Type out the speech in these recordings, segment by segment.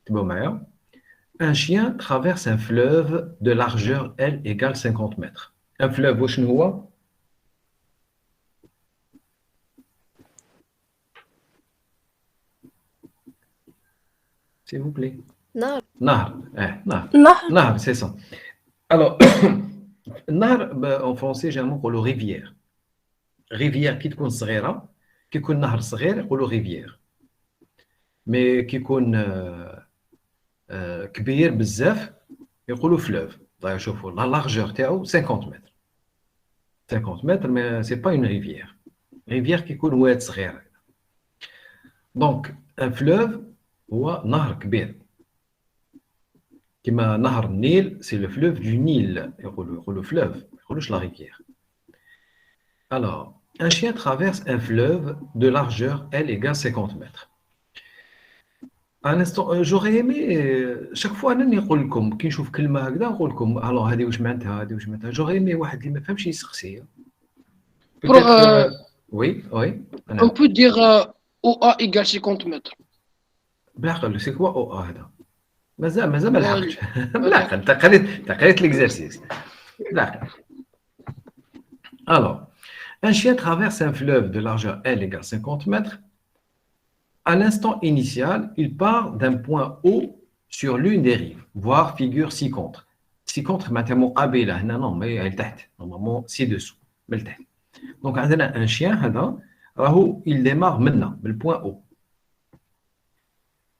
Un chien traverse un fleuve de largeur L égale 50 mètres. Un fleuve, واش هو؟ S'il vous plaît. نهر. نهر. نهر. نهر. نهر, c'est ça. Alors, نهر en français, généralement, on dit rivière. Rivière qui تكون صغيرة, qui يكون نهر صغير يقولوا rivière. Mais qui يكون كبير بزاف يقولوا fleuve. D'ailleurs, شوفوا la largeur تاعو 50 mètres. 50 mètres, mais c'est pas une rivière. Rivière qui يكون واد صغير. Donc, un fleuve هو نهر كبير. كما نهر النيل, c'est le fleuve du Nil. يقولوا fleuve, ما يقولوش la rivière. Alors, un chien traverse un fleuve de largeur L égale 50 mètres. Un instant, j'aurais aimé chaque fois انني نقول لكم كي نشوف كلمه هكذا نقول لكم الو هذه واش معناتها هذه واش معناتها. j'aurais aimé واحد اللي ما فهمش يسقسي. Peut-être, oui. on peut dire OA égale 50 mètres. بالعقل c'est quoi OA هذا؟ مازال ما لحقتش. بالعقل انت قريت l'exercice. بالعقل. Alors, un chien traverse un fleuve de largeur L égale 50 mètres. À l'instant initial, il part d'un point haut sur l'une des rives, voire figure ci-contre. Ci-contre, maintenant, AB là, non, mais elle tête. Normalement, ci-dessous, mais tête. Donc, on a un chien, il démarre maintenant, le point haut,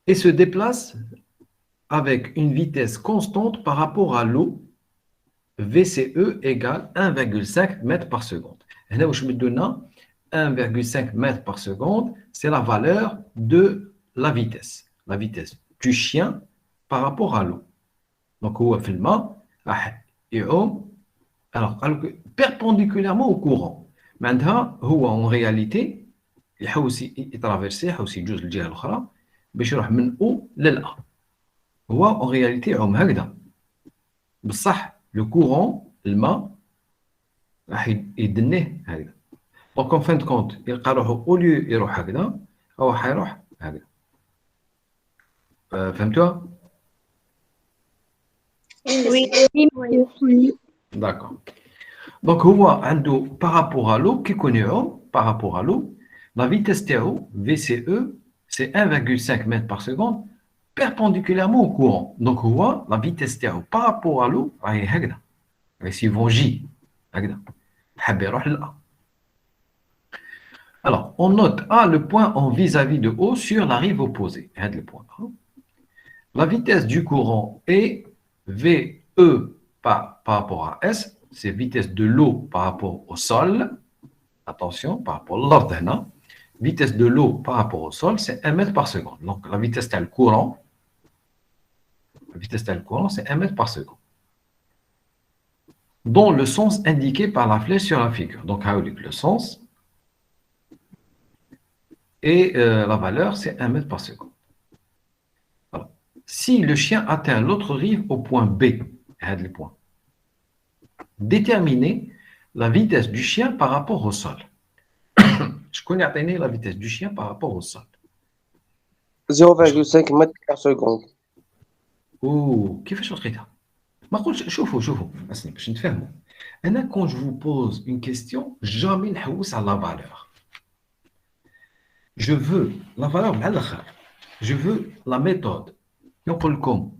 et se déplace avec une vitesse constante par rapport à l'eau, VCE égale 1,5 mètre par seconde. Et là, je me donne 1,5 mètre par seconde, c'est la valeur de la vitesse du chien par rapport à l'eau. Donc, هو في الماء راح يعوم alors perpendiculairement au courant. معناتها هو en réalité يحوس يترافيرسي يحوس يجوز للجهة الأخرى باش يروح من O للأ. هو en réalité يعوم هكذا. بصح le courant الماء راح يدنيه هكذا. Donc, en fin de compte, au lieu de هكذا, هو حيروح هكذا. فهمتوها؟ Oui. D'accord. Donc, هو عنده par rapport à l'eau, كي يكون يعوم par rapport à l'eau, la vitesse تاعو VCE, c'est 1,5 mètre par seconde, perpendiculairement au courant. Donc, هو la vitesse تاعو par rapport à l'eau, راهي هكذا. يسيفون جي هكذا. حاب يروح للأ. Alors, on note A, le point en vis-à-vis de O sur la rive opposée. Le point A. La vitesse du courant est VE par rapport à S, c'est vitesse de l'eau par rapport au sol. Attention, par rapport à l'ordre. Vitesse de l'eau par rapport au sol, c'est 1 mètre par seconde. Donc, la vitesse du courant, c'est 1 mètre par seconde. Dont le sens indiqué par la flèche sur la figure. Donc, le sens. Et la valeur, c'est 1 mètre par seconde. Alors, si le chien atteint l'autre rive au point B, le point, déterminez la vitesse du chien par rapport au sol. Je connais la vitesse du chien par rapport au sol. 0,5 mètres par seconde. Oh, كيفاش لقيتها؟ ما قلتش شوفوا اسمع باش نتفاهموا. انا quand je vous pose une question, jamais نحوس على la valeur. Je veux la valeur مع الاخر. Je veux la méthode. نقول لكم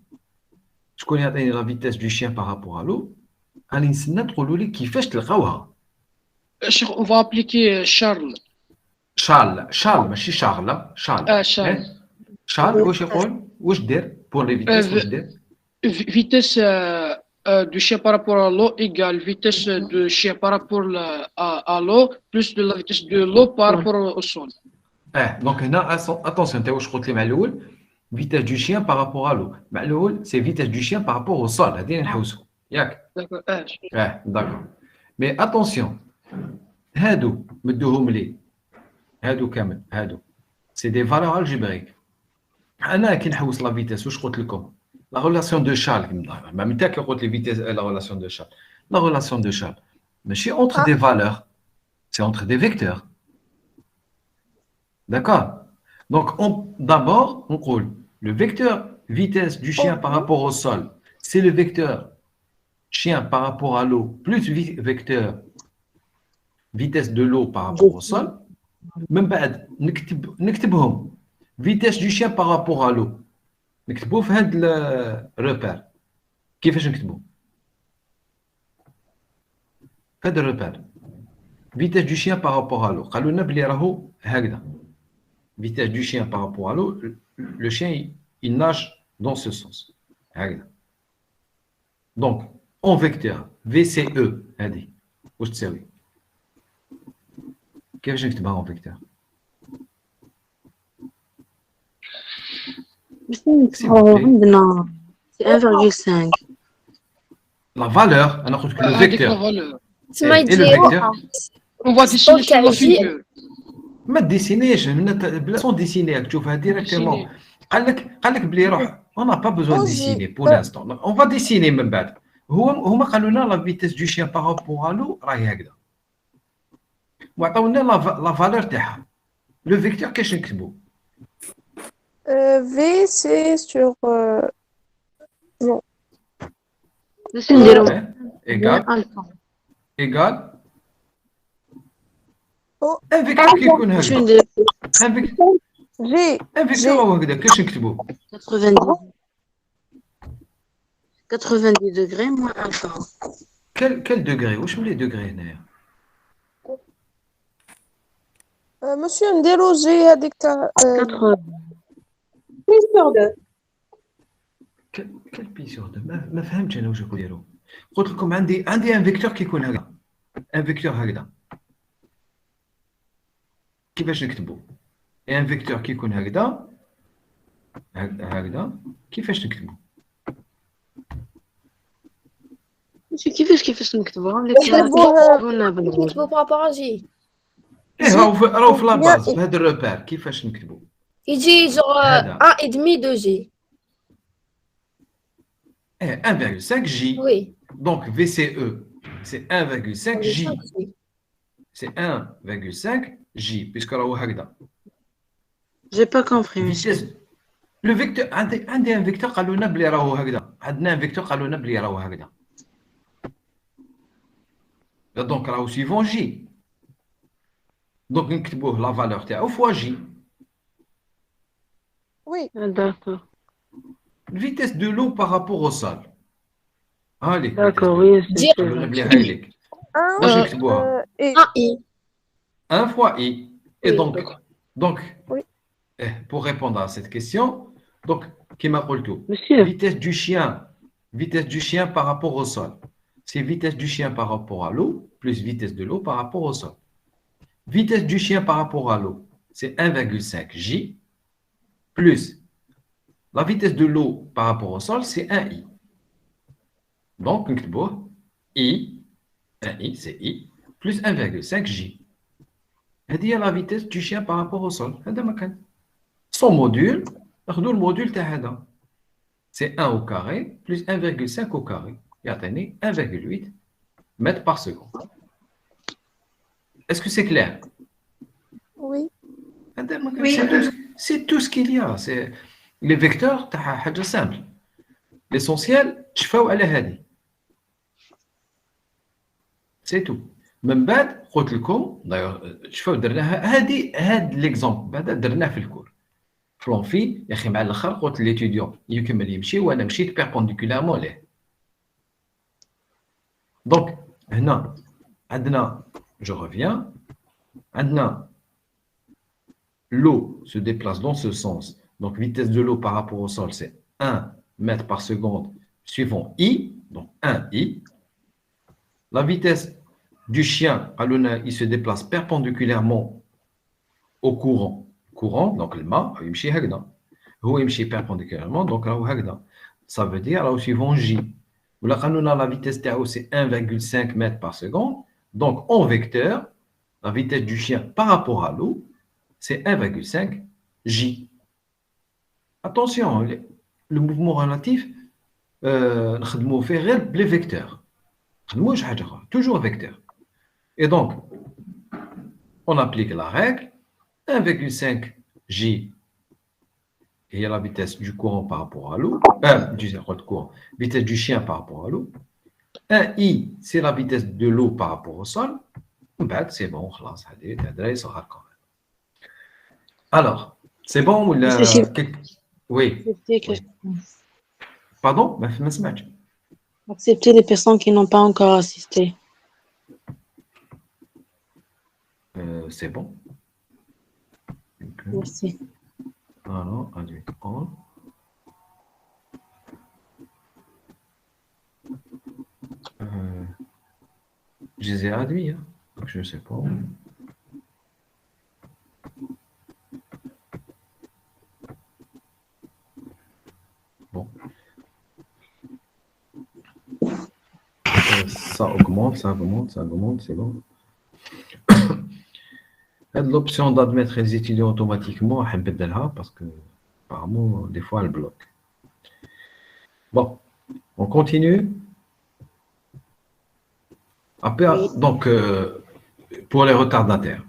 شكون يعطيني la vitesse du chien par rapport à l'eau. راني نستنى تقولوا لي كيفاش تلقاوها. On va appliquer Charles. Charles ماشي شارل. Charles واش يقول؟ واش دير pour les vitesses واش دير؟ Vitesse du chien par rapport à l'eau égale vitesse du chien par rapport à l'eau plus de la vitesse de l'eau par rapport au sol. Donc هنا attention انت واش قلت لي مع الاول vitesse du chien par rapport à l'eau. مع الاول c'est vitesse du chien par rapport au sol. هذه نحوسوا ياك؟ d'accord. Mais attention هادو مدوهم لي هادو كامل هادو c'est des valeurs algébriques. انا كي نحوس لا فيتيس واش قلت لكم؟ La relation de Charles, même si on les vitesses, la relation de Charles. La relation de Charles, mais c'est entre des valeurs, c'est entre des vecteurs. D'accord? Donc, d'abord, on roule le vecteur vitesse du chien par rapport au sol, c'est le vecteur chien par rapport à l'eau, plus vecteur vitesse de l'eau par rapport au sol. من بعد نكتبهم vitesse du chien par rapport à l'eau. نكتبوه في هذا الريبير. كيفاش نكتبوه؟ هذا الريبير vitesse du chien par rapport à l'eau. قالوا لنا بلي راهو هكذا. Vitesse du chien par rapport à l'eau, le chien il nage dans ce sens. هكذا. Donc en vecteur VCE هذه واش تساوي؟ كيفاش نكتبها en vecteur؟ عندنا c'est 1,5. La valeur, أنا قلت لك le vecteur. تسمى Et le vecteur. On va dessiner sur la figure. ما ديسينيش بلا سون ديسيني تشوفها ديريكتومون. قال لك بلي روح on n'a pas besoin de dessiner pour l'instant. On va dessiner من بعد. هما قالوا لنا la vitesse du chien par rapport à l'eau راهي هكذا. وعطاونا لا فالور تاعها. Le vecteur كاش نكتبوا؟ V, c'est sur. Non. Égal. Oh. Un vecteur qui يكون هكذا. G. Un vecteur هو هكذا كاش نكتبوا؟ 90 degrés moins 1 temps. Quel degré? واش من لي degrés هنايا؟ Monsieur نديرو جي هذيك تاع 80. بي سور دو. كل بي سور دو ما فهمتش انا واش راكم ديروا. قلت لكم عندي ان فيكتور كيكون هكذا. ان فيكتور هكذا. كيفاش نكتبوا؟ ان فيكتور كيكون هكذا كيفاش نكتبوا؟ كيفاش نكتبوها؟ نكتبو بارابور جي. راهو في لا باز في هذا الروبير كيفاش نكتبوا؟ يجي جوغ 1,5 دو جي. 1,5 J. Oui. Donc VCE, c'est 1,5 J. C'est 1,5 J, puisque là, j'ai pas compris. Le vecteur, عندي un vecteur قالوا لنا بلي راهو هكذا. عندنا un vecteur قالوا لنا بلي راهو هكذا. Donc راهو suivant J. Donc نكتبوه la valeur تاعو fois J. Oui. D'accord. Vitesse de l'eau par rapport au sol. Allez. D'accord, oui. C'est 1 fois I. Et donc oui. Pour répondre à cette question, donc, qui m'a dit vitesse du chien par rapport au sol. C'est vitesse du chien par rapport à l'eau plus vitesse de l'eau par rapport au sol. Vitesse du chien par rapport à l'eau, c'est 1,5 J plus la vitesse de l'eau par rapport au sol, c'est 1 I. Donc, I, 1 I, c'est I, plus 1,5 J. C'est la vitesse du chien par rapport au sol. Son module, le module, c'est 1 au carré plus 1,5 au carré. Il y a 1,8 mètres par seconde. Est-ce que c'est clair? Oui. C'est tout ce qu'il y a. C'est les vecteurs, c'est simple. L'essentiel, تشفاو على هذه. C'est tout. من بعد قلت لكم d'ailleurs تشفاو درناها هذا ليكزامبل بعدا درناه في الكور. فلونفي يا اخي مع الاخر قلت ليتيديون يكمل يمشي وانا مشيت بيربونديكولارمون ليه. دونك هنا عندنا جو ريفيان عندنا l'eau se déplace dans ce sens. Donc, vitesse de l'eau par rapport au sol, c'est 1 mètre par seconde suivant I, donc 1 I. La vitesse du chien, il se déplace perpendiculairement au courant. Donc le mât, il marche هكذا. هو يمشي perpendiculairement, donc راهو هكذا. Ça veut dire راهو suivant J. ولا قالوا la vitesse تاعو c'est 1,5 mètre par seconde. Donc en vecteur, la vitesse du chien par rapport à l'eau, c'est 1,5 J. Attention, le mouvement relatif, نخدموه فيه غير بلي فيكتور. نخدموش حاجة أخرى, toujours vecteur. Et donc, on applique la règle 1,5 J il y a la vitesse du courant par rapport à l'eau, vitesse du chien par rapport à l'eau. Un I, c'est la vitesse de l'eau par rapport au sol. C'est bon, alors, c'est bon ou là? Oui. Pardon? Accepter les personnes qui n'ont pas encore assisté. C'est bon. Merci. Alors, adduit on. Je les ai adduits, hein. Donc je ne sais pas. Bon. Ça augmente, c'est bon. L'option d'admettre les étudiants automatiquement, parce que apparemment, des fois, elle bloque. Bon, on continue. Après, donc, pour les retardataires,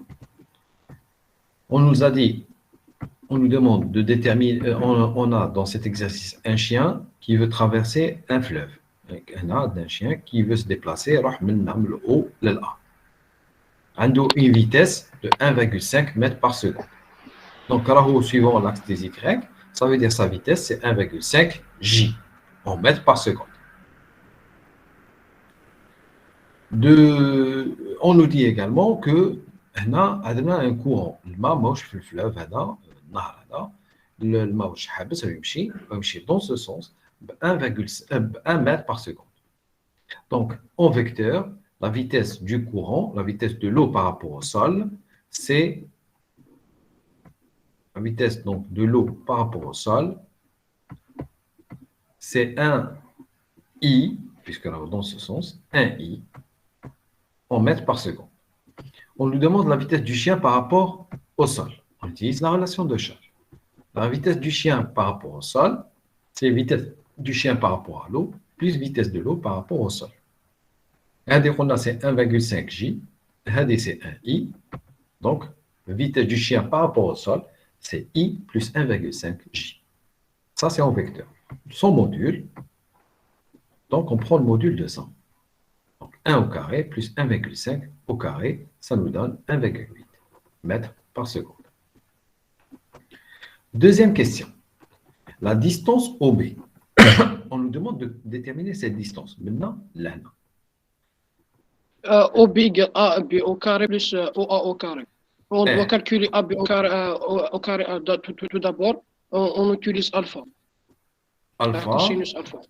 on nous a dit, on nous demande de déterminer, on a dans cet exercice un chien qui veut traverser un fleuve. On a un chien qui veut se déplacer, le haut, le A. عنده une vitesse de 1,5 mètres par seconde. Donc, suivant l'axe des Y, ça veut dire sa vitesse, c'est 1,5 J en mètres par seconde. On nous dit également que on a un courant. Le fleuve, le dans ce sens, 1 mètre par seconde. Donc, en vecteur, la vitesse du courant, la vitesse de l'eau par rapport au sol, c'est la vitesse donc, de l'eau par rapport au sol, c'est 1 I, puisque là, dans ce sens, 1 I en mètres par seconde. On nous demande la vitesse du chien par rapport au sol. On utilise la relation de charge. La vitesse du chien par rapport au sol, c'est la vitesse du chien par rapport à l'eau, plus vitesse de l'eau par rapport au sol. C'est 1,5 J, c'est 1 I. Donc, la vitesse du chien par rapport au sol, c'est I plus 1,5 J. Ça, c'est en vecteur. Son module, donc on prend le module de 100. Donc, 1 au carré plus 1,5 au carré, ça nous donne 1,8 mètres par seconde. Deuxième question. La distance OB. On nous demande de déterminer cette distance. Maintenant, là. OB égale AB au carré plus OA au carré. On doit calculer AB au carré tout d'abord. On utilise alpha. Alpha. Sinus alpha.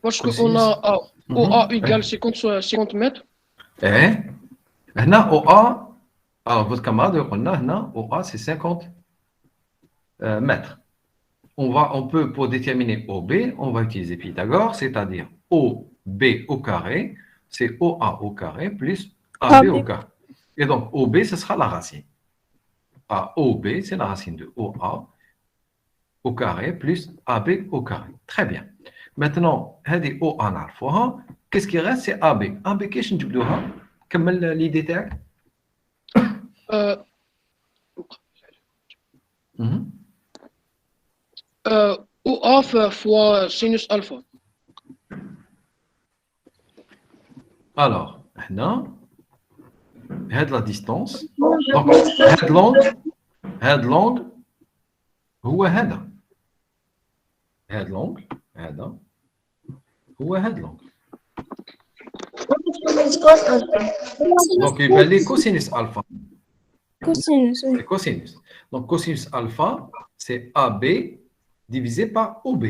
Parce qu'on a OA égale 50 mètres. Là, OA, alors votre camarade, OA, c'est 50 mètres. On peut, pour déterminer OB, on va utiliser Pythagore, c'est-à-dire OB au carré, c'est OA au carré plus AB au carré. Et donc, OB, ce sera la racine. OB, c'est la racine de OA au carré plus AB au carré. Très bien. Maintenant, OA, qu'est-ce qui reste? C'est AB. AB, qu'est-ce que tu veux dire? Quelle l'idée تاعك? OA fois sinus alpha. Alors, maintenant, la distance. Donc, head long, هو هذا. head long, هذا هو head long. Donc, il va les cosinus alpha. Cosinus, oui. Cosinus. Donc, cosinus alpha, c'est AB divisé par OB.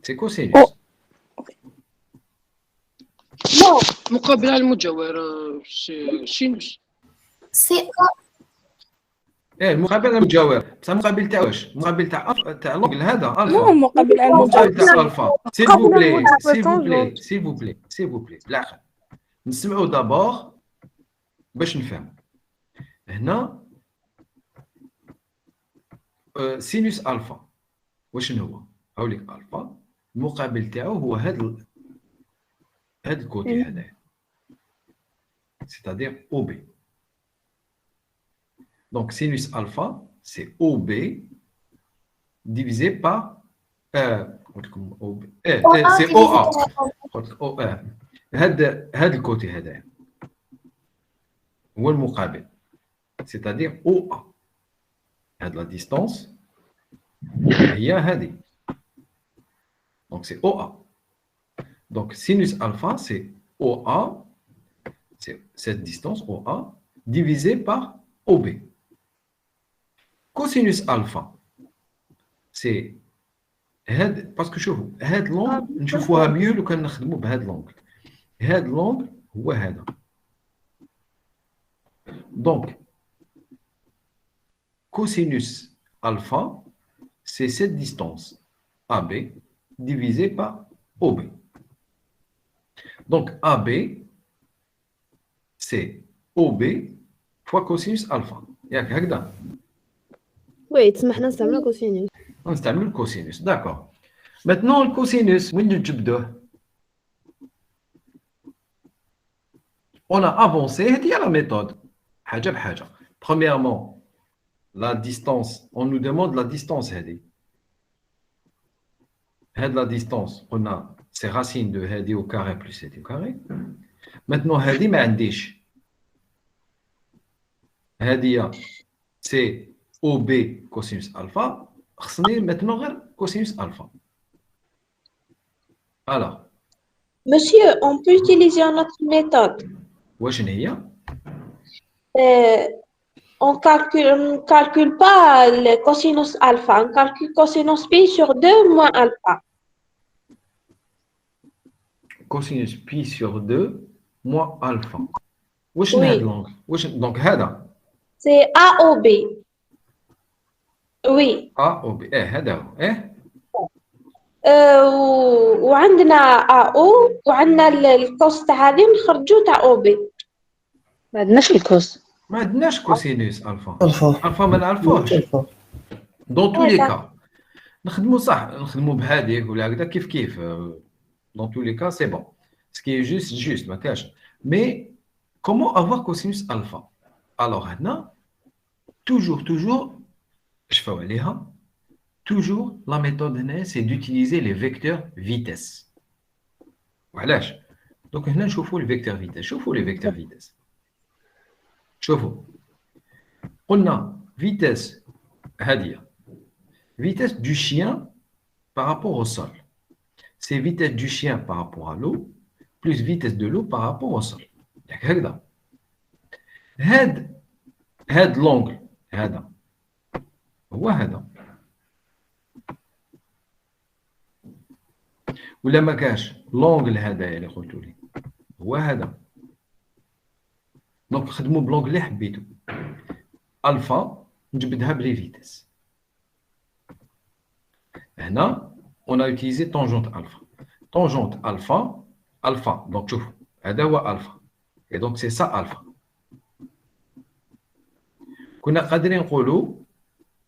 C'est cosinus. Non. مقابل المجاور سينوس. C'est المقابل المجاور بصح المقابل تاع واش؟ المقابل تاع لونغل هذا الفا. non مقابل المقابل تاع الفا. سيل فو بلي سيل فو بلي بالعقل. نسمعوا دابور باش نفهم. هنا سينوس الفا واش هو؟ هاوليك الفا المقابل تاعو هو هذا الكوتي هذا. C'est-à-dire OB. Donc, sinus alpha, c'est OB divisé par. C'est OA. هذا الكوتي هذا هو المقابل. C'est-à-dire OA. هذه la distance هي هذه. Donc, c'est OA. Donc, sinus alpha, c'est OA, c'est cette distance OA, divisée par OB. Cosinus alpha, c'est parce que شوفوا هاد l'angle نشوفوها mieux لو كان نخدموا بهاد l'angle. هاد l'angle هو هذا. Donc, cosinus alpha, c'est cette distance AB divisée par OB. Donc, AB, c'est OB fois cosinus alpha. ياك هكذا. وي تسمح حنا نستعملو كوسينوس. نستعمل الكوسينوس. داكور. Maintenant, le cosinus, وين نجبدوه؟ On a avancé, هذه هي la méthode. حاجة بحاجة. Premièrement, la distance, on nous demande la distance هذه. هذه la distance, on a c'est racine de هذه au carré plus هذه au carré. Maintenant, هذه ما عنديش. هذه c'est OB cosinus alpha. خصني maintenant غير cosinus alpha. Alors, Monsieur, on peut utiliser une autre méthode. واش هي؟ On calcule pas le cosinus alpha, on calcule cosinus pi sur 2 moins alpha. Cosinus pi sur 2 moins alpha. واش Oui. هذا l'angle؟ واش donc هذا C'est AOB. Oui. A او بي هذا هو وعندنا AO وعندنا الكوس تاع هذه نخرجوا تاع OB. ما عندناش الكوس. ما عندناش كوسينوس الفا. الفا الفا ما نعرفوهش. الفا دون تو لي كا نخدموا صح، نخدموا بهذيك ولا هكذا كيف دون تو لي كا سي بون. سكي جوست ما كاش. مي كومون افوار كوسينوس الفا؟ الوغ هنا توجور شفاو عليها. Toujours, la méthode c'est d'utiliser les vecteurs vitesse. وعلاش؟ Donc هنا نشوفوا les vecteurs vitesse. شوفوا les vecteurs vitesse. شوفوا قلنا vitesse هذه vitesse du chien par rapport au sol. C'est vitesse du chien par rapport à l'eau plus vitesse de l'eau par rapport au sol. هكذا. هاد l'angle هذا هو هذا. ولا ما كاش لونغل هذا اللي قلتوا لي هو هذا. دونك خدموا بلونغل اللي حبيتوا. الفا نجبدها بلي فيتيس. هنا on a utilisé tangente alpha. Tangente alpha donc شوفوا هذا هو الفا et donc c'est ça alpha. كنا قادرين نقولوا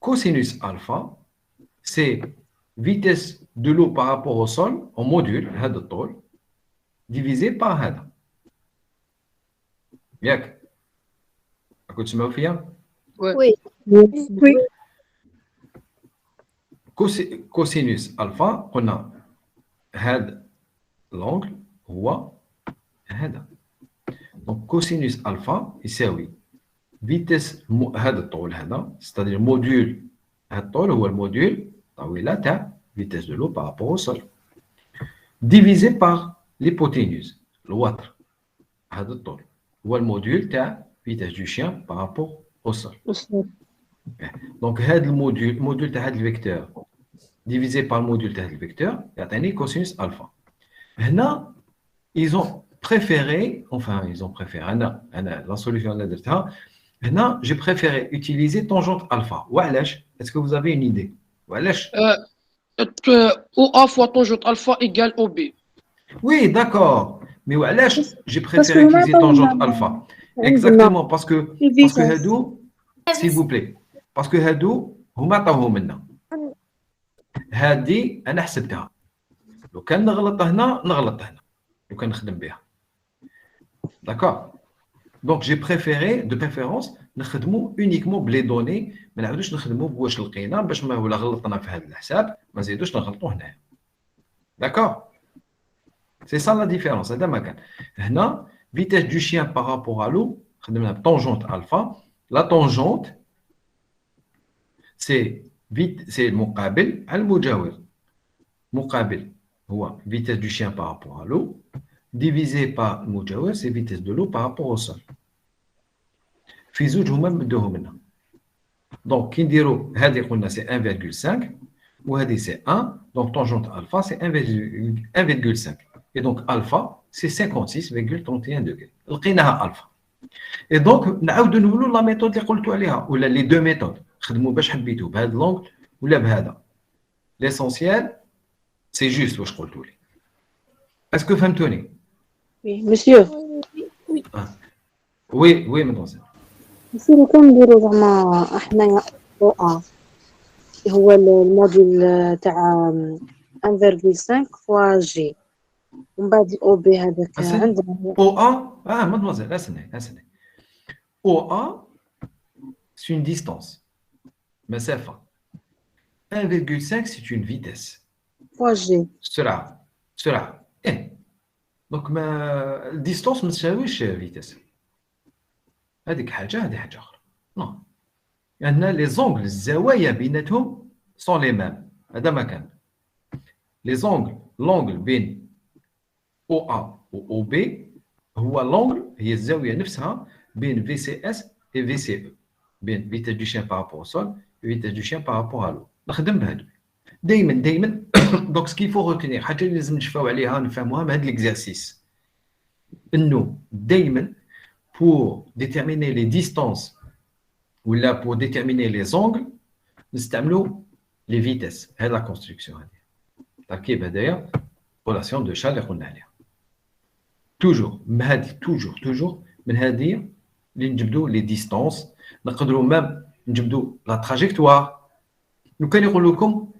cosinus alpha c'est vitesse de l'eau par rapport au sol en module هذا الطول divisé par هذا. ياك راكم تسمعوا فيا؟ وي كوسينوس الفا قلنا هذا لونغل هو هذا. دونك كوسينوس الفا يساوي فيتيس هذا الطول هذا ستادير موديول هذا الطول هو الموديول طويله تاع vitesse de l'eau par rapport au sol divisé par l'hypoténuse الوتر هذا الطول هو الموديول تاع vitesse du chien par rapport au sol. Donc هذا الموديول تاع هذا الفيكتور divisé par le module تاع هذا الفيكتور يعطيني cosinus alpha. هنا ils ont préféré انا la solution اللي درتها هنا j'ai préféré utiliser tangente alpha. وعلاش؟ est-ce que vous avez une idée؟ وعلاش؟ OA fois tangente alpha égale OB. Oui, d'accord. Mais وعلاش j'ai préféré utiliser tangente alpha? Exactement parce que هادو s'il vous plaît parce que هادو هما عطاوهم لنا. هادي انا حسبتها. لو كان نغلط هنا نغلط هنا. لو كان نخدم بها. D'accord. Donc, j'ai préféré, de préférence, نخدمو uniquement بلي دوني ما نعاودوش نخدمو بواش لقينا باش ما ولا غلطنا في هذا الحساب ما نزيدوش نغلطوا هنايا. D'accord? C'est ça la différence. هذا ما كان. هنا vitesse du chien par rapport à l'eau, خدمنا tangente alpha. La tangente c'est المقابل على المجاور. مقابل هو vitesse du chien par rapport à l'eau divisé par المجاور c'est vitesse de l'eau par rapport au sol. في زوج هما نبداوهم هنا. Donc كي نديرو هذه قلنا c'est 1,5 وهذه c'est 1 donc tangente alpha c'est 1,5 et donc alpha c'est 56,31 degrés. لقيناها alpha. Et donc نعاودو نقولوا لا ميثود اللي قلتوا عليها ولا لي دو ميثود خدموا باش حبيتوا بهذا لونغ ولا بهذا. L'essentiel c'est juste واش قلتوا لي. Est-ce que فهمتوني؟ Oui, monsieur. Oui mademoiselle. بس لو كان نديرو زعما حنايا او ا هو الموديل تاع 1,5 فوا جي ومن بعد الاو بي هذاك عندنا OA, mademoiselle, اسني. OA, c'est une distance. مسافة. 1,5 c'est une vitesse. فوا جي سرعة. Donc ما distance ما تساويش vitesse. هذيك حاجة هذه حاجة أخرى. Non. يعني les angles الزوايا بيناتهم sont les mêmes. هذا ما كان. Les angles, l'angle بين OA و OB هو l'angle هي الزاوية نفسها بين VCS et VCE. بين vitesse du chien par rapport au sol et vitesse du chien par rapport à l'eau. نخدم بهذو. دائما donc ce qu'il faut retenir حاجة اللي لازم نشفاو عليها نفهموها من هذا l'exercice. إنه دائما pour déterminer les distances ou là pour déterminer les angles نستعملوا les vitesses. هذه la construction هذه. تركيب هذايا relation de Charles اللي قلنا عليها. toujours من هذه toujours من هذه اللي نجبدوا les distances نقدروا même نجبدوا la trajectoire. لو كان يقول لكم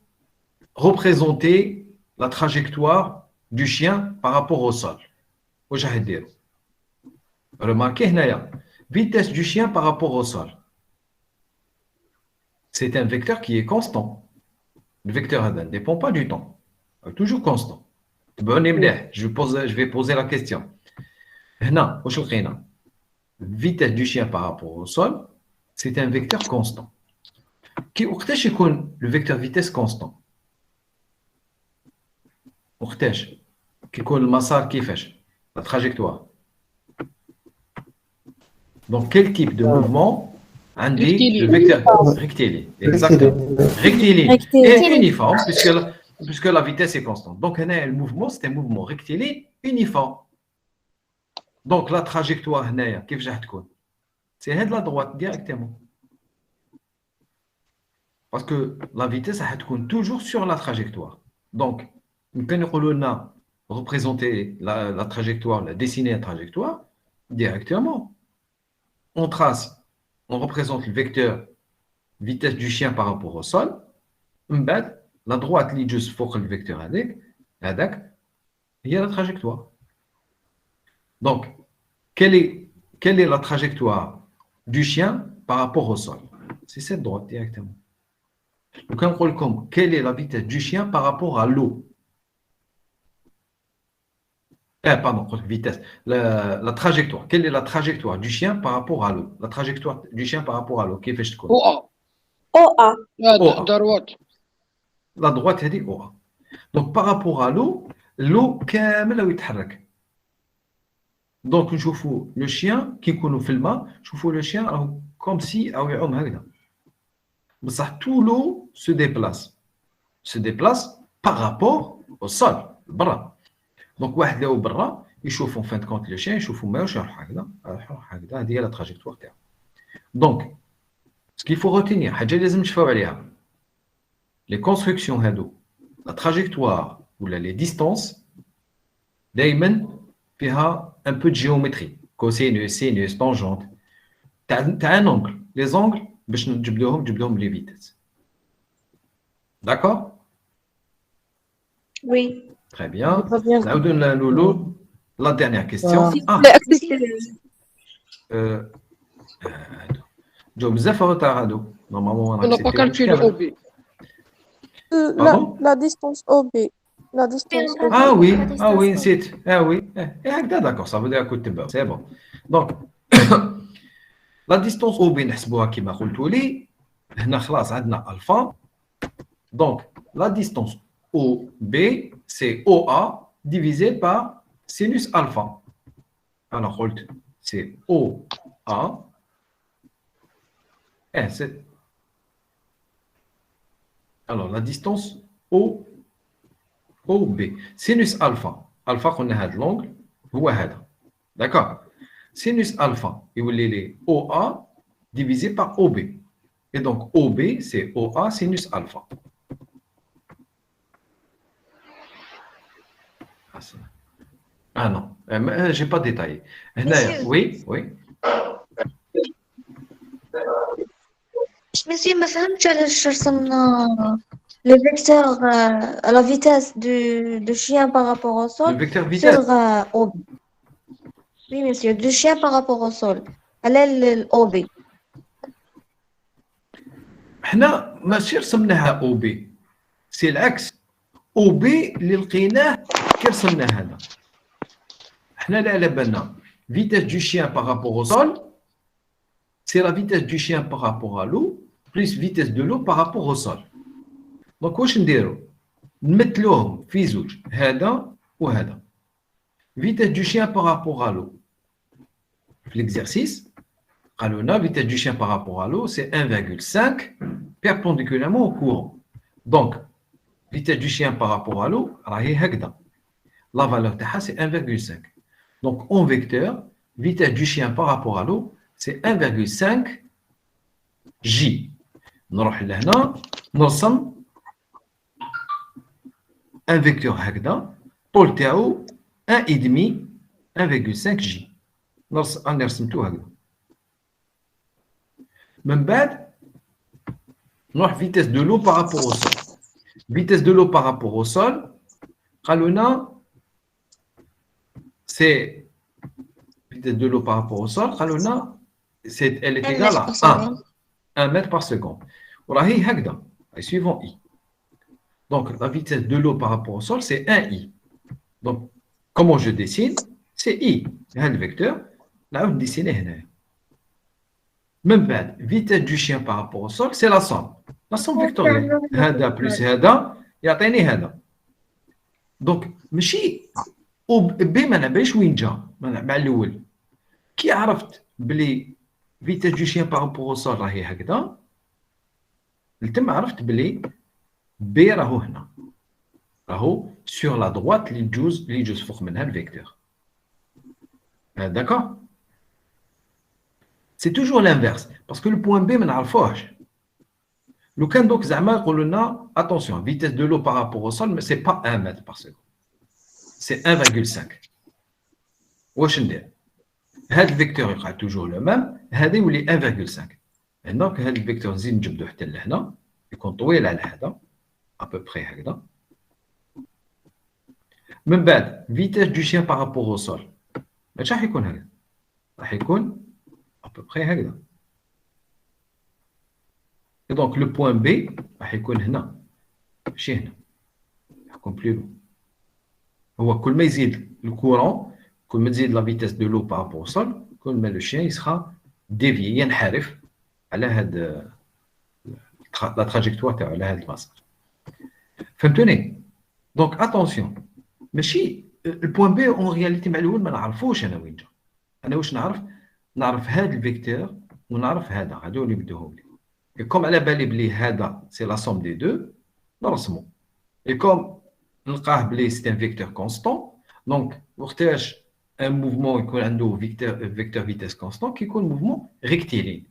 représenter la trajectoire du chien par rapport au sol. واش راح ديروا؟ remarquez هنايا vitesse du chien par rapport au sol. C'est un vecteur qui est constant. Le vecteur هذا ne dépend pas du temps. Toujours constant. Je vais poser la question. هنا واش لقينا؟ Vitesse du chien par rapport au sol, c'est un vecteur constant. وقتاش يكون le vecteur vitesse constant؟ وقتاش؟ كي يكون المسار كيفاش؟ La trajectoire. Donc quel type de mouvement عندي le vecteur rectiligne. Exactement. Rectiligne. Et uniforme puisque la vitesse est constante. Donc le mouvement c'est un mouvement rectiligne uniforme. Donc la trajectoire هنايا كيفاش راح تكون؟ C'est هاد la droite directement. Parce que la vitesse راح تكون toujours sur la trajectoire. Donc يمكن يقولوا لنا représenter la trajectoire, dessiner la trajectoire directement. On trace, on représente le vecteur vitesse du chien par rapport au sol. La droite lit juste فوق le vecteur هذاك هي la trajectoire. Donc, quelle est la trajectoire du chien par rapport au sol? C'est cette droite directement. Donc, on parle comme quelle est la vitesse du chien par rapport à l'eau? Pardon, vitesse. La trajectoire. Quelle est la trajectoire du chien par rapport à l'eau? La trajectoire du chien par rapport à l'eau. Qu'est-ce que je connais? OA. La droite, elle dit OA. Donc, par rapport à l'eau كامل يتحرك. Donc, je vois le chien qui est في الماء, je vois le chien comme si أو يعوم هكذا. بصح tout l'eau se déplace par rapport au sol, برا. Donc, واحد لو برا يشوف en fin de compte le chien يشوفوا ما يروح هكذا هذه هي la trajectoire تاعو. Donc, ce qu'il faut retenir حاجة لازم نشوفوا عليها. Les constructions هادو, la trajectoire ou les distances دائما فيها un peu de géométrie, cosinus, sinus, tangente. تاع un angle. Les angles باش نجبدوهم les vitesses. D'accord? Oui. Très bien. La dernière question. جو بزاف retard هادو نورمالمون On n'a pas calculé OB. Pardon? La distance OB. La distance OB. Ah oui, نسيت. Oui. هكذا d'accord, ça veut dire كنت تبع. C'est bon. Donc, la distance OB نحسبوها كما قلتوا لي. هنا خلاص عندنا alpha. Donc, la distance OB, c'est OA divisé par sinus alpha. Alors, c'est OA. Alors, la distance OB. Sinus alpha. Alpha, on a l'angle. D'accord. Sinus alpha, il est OA divisé par OB. Et donc, OB, c'est OA sinus alpha. Ah non, je n'ai pas détaillé. Oui. Monsieur, ما فهمتش علاش رسمنا le vecteur à la vitesse du chien par rapport au sol Le vecteur vitesse. sur OB. Oui, monsieur, du chien par rapport au sol. Elle est l'OB. حنا ماشي رسمناها او بي سي العكس او بي اللي لقيناه كي رسمنا هذا حنا لا على بالنا vitesse du chien par rapport au sol c'est la vitesse du chien par rapport à l'eau plus vitesse de l'eau par rapport au sol donc واش نديرو نمثلوهم في زوج هذا وهذا vitesse du chien par rapport à l'eau في l'exercice قالوا لنا vitesse du chien par rapport à l'eau c'est 1,5 perpendiculairement au courant. Donc, vitesse du chien par rapport à l'eau, la valeur تاعها c'est 1,5. Donc, en vecteur, vitesse du chien par rapport à l'eau, c'est 1,5 J. نروح لهنا نرسم un vecteur هكذا طول تاعو 1,5 J. أنا رسمته هكذا. من بعد نروح vitesse de l'eau par rapport au sol. Vitesse de l'eau par rapport au sol, قالونا c'est vitesse de l'eau par rapport au sol, قالونا elle est égale à 1 mètre par seconde. وراهي هكذا, suivant I. Donc la vitesse de l'eau par rapport au sol, c'est 1I. Donc comment je dessine? C'est I. هذا الفيكتور نعاود نديسينيه هنا. Même بعد, vitesse du chien par rapport au sol, c'est la somme. La somme vectorielle. هذا plus هذا يعطيني هذا. Donc, ماشي بي ما نعرفش وين جا مع الأول. كي عرفت بلي vitesse du chien par rapport au sol راهي هكذا لتم عرفت بلي بي راهو هنا. راهو sur la droite اللي يجوز فوق منها الفيكتور. D'accord? C'est toujours l'inverse. Parce que le point B, on a le forge. Le cas donc, attention, vitesse de l'eau par rapport au sol, mais ce n'est pas 1 mètre par seconde. C'est 1,5. واش ندير؟ هذا الفيكتور يبقى toujours le même, هذا يولي 1,5. Et donc, هذا الفيكتور نزيد نجبدو حتى لهنا، يكون طويل على هذا، à peu près هكذا. من بعد, vitesse du chien par rapport au sol. ماشي راح يكون هكذا. راح يكون à peu près هكذا. Et donc le point B راح يكون هنا ماشي هنا يكون plus loin. هو كل ما يزيد الكورون كل ما تزيد la vitesse de l'eau par rapport au sol كل ما le chien sera dévié ينحرف على هاد la trajectoire تاعو على هاد المسار. فهمتوني؟ donc attention ماشي le point B en réalité مع الأول ما نعرفوش أنا وين جا. أنا واش نعرف هذا الفيكتور ونعرف هذا هادو اللي بدوهم لي. Et comme على بالي بلي هذا c'est la somme des deux نرسمو. Et comme نلقاه بلي c'est un vecteur constant donc وقتاش un mouvement يكون عنده vecteur vitesse constant كيكون mouvement rectiligne.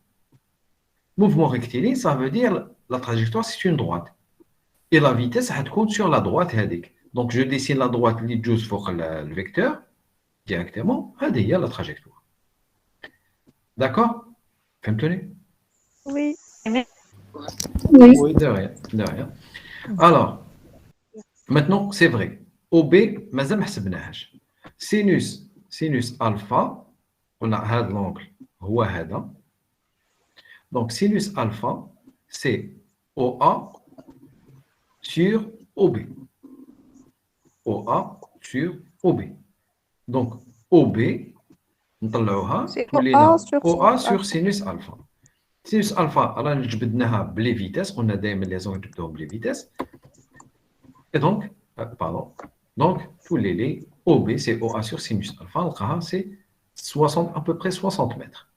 Mouvement rectiligne ça veut dire la trajectoire c'est une droite. Et la vitesse حتكون sur la droite هذيك. Donc je dessine la droite اللي تجوز فوق le vecteur directement هذه هي la trajectoire. D'accord? Fahmtouni? Oui. Oui, de rien, de rien. Alors, maintenant, c'est vrai. OB, مازال ما حسبناهاش. Sinus alpha, on a هذا l'angle هو هذا. Donc, sinus alpha, c'est OA sur OB. OA sur OB. Donc, OB, نطلعوها C'est تولي OA لنا sur OA sinus sur alpha. sinus alpha. Sinus alpha, رانا جبدناها بلي فيتاس، قلنا دائما لازم نجبدوهم بلي فيتاس. Et donc, pardon. Donc, تولي لي OB, c'est OA sur sinus alpha. نلقاها c'est 60, à peu près 60 mètres.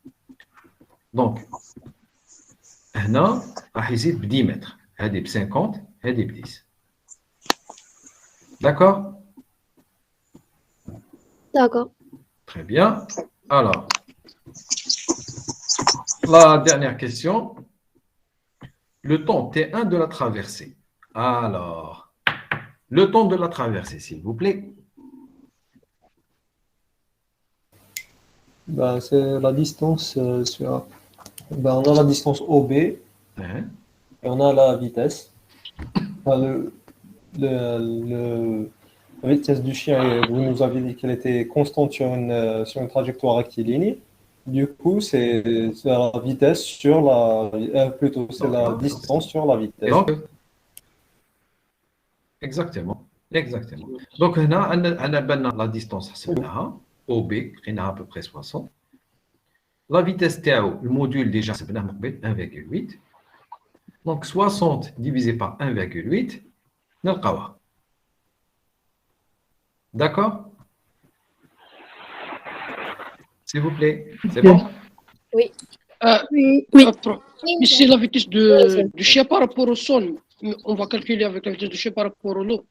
Donc, هنا راح يزيد ب 10 متر. هذه ب 50, هذه ب 10. D'accord? D'accord. Très bien. Alors, la dernière question. Le temps T1 de la traversée. Alors, le temps de la traversée, s'il vous plaît. Ben, c'est la distance ben, on a la distance OB et Hein? on a la vitesse. Enfin, la vitesse du chien, vous nous avez dit qu'elle était constante sur une trajectoire rectiligne. Du coup, c'est la vitesse sur plutôt c'est la distance sur la vitesse. Donc, exactement. Exactement. Donc, on a la distance, OB, qui est à peu près 60. La vitesse TAO, le module déjà, c'est 1,8. Donc, 60 divisé par 1,8, نلقاوها. D'accord? S'il vous plaît, c'est bon? Oui. Oui. Oui. Mais c'est la vitesse du chien par rapport au sol. On va calculer avec la vitesse du chien par rapport au lot.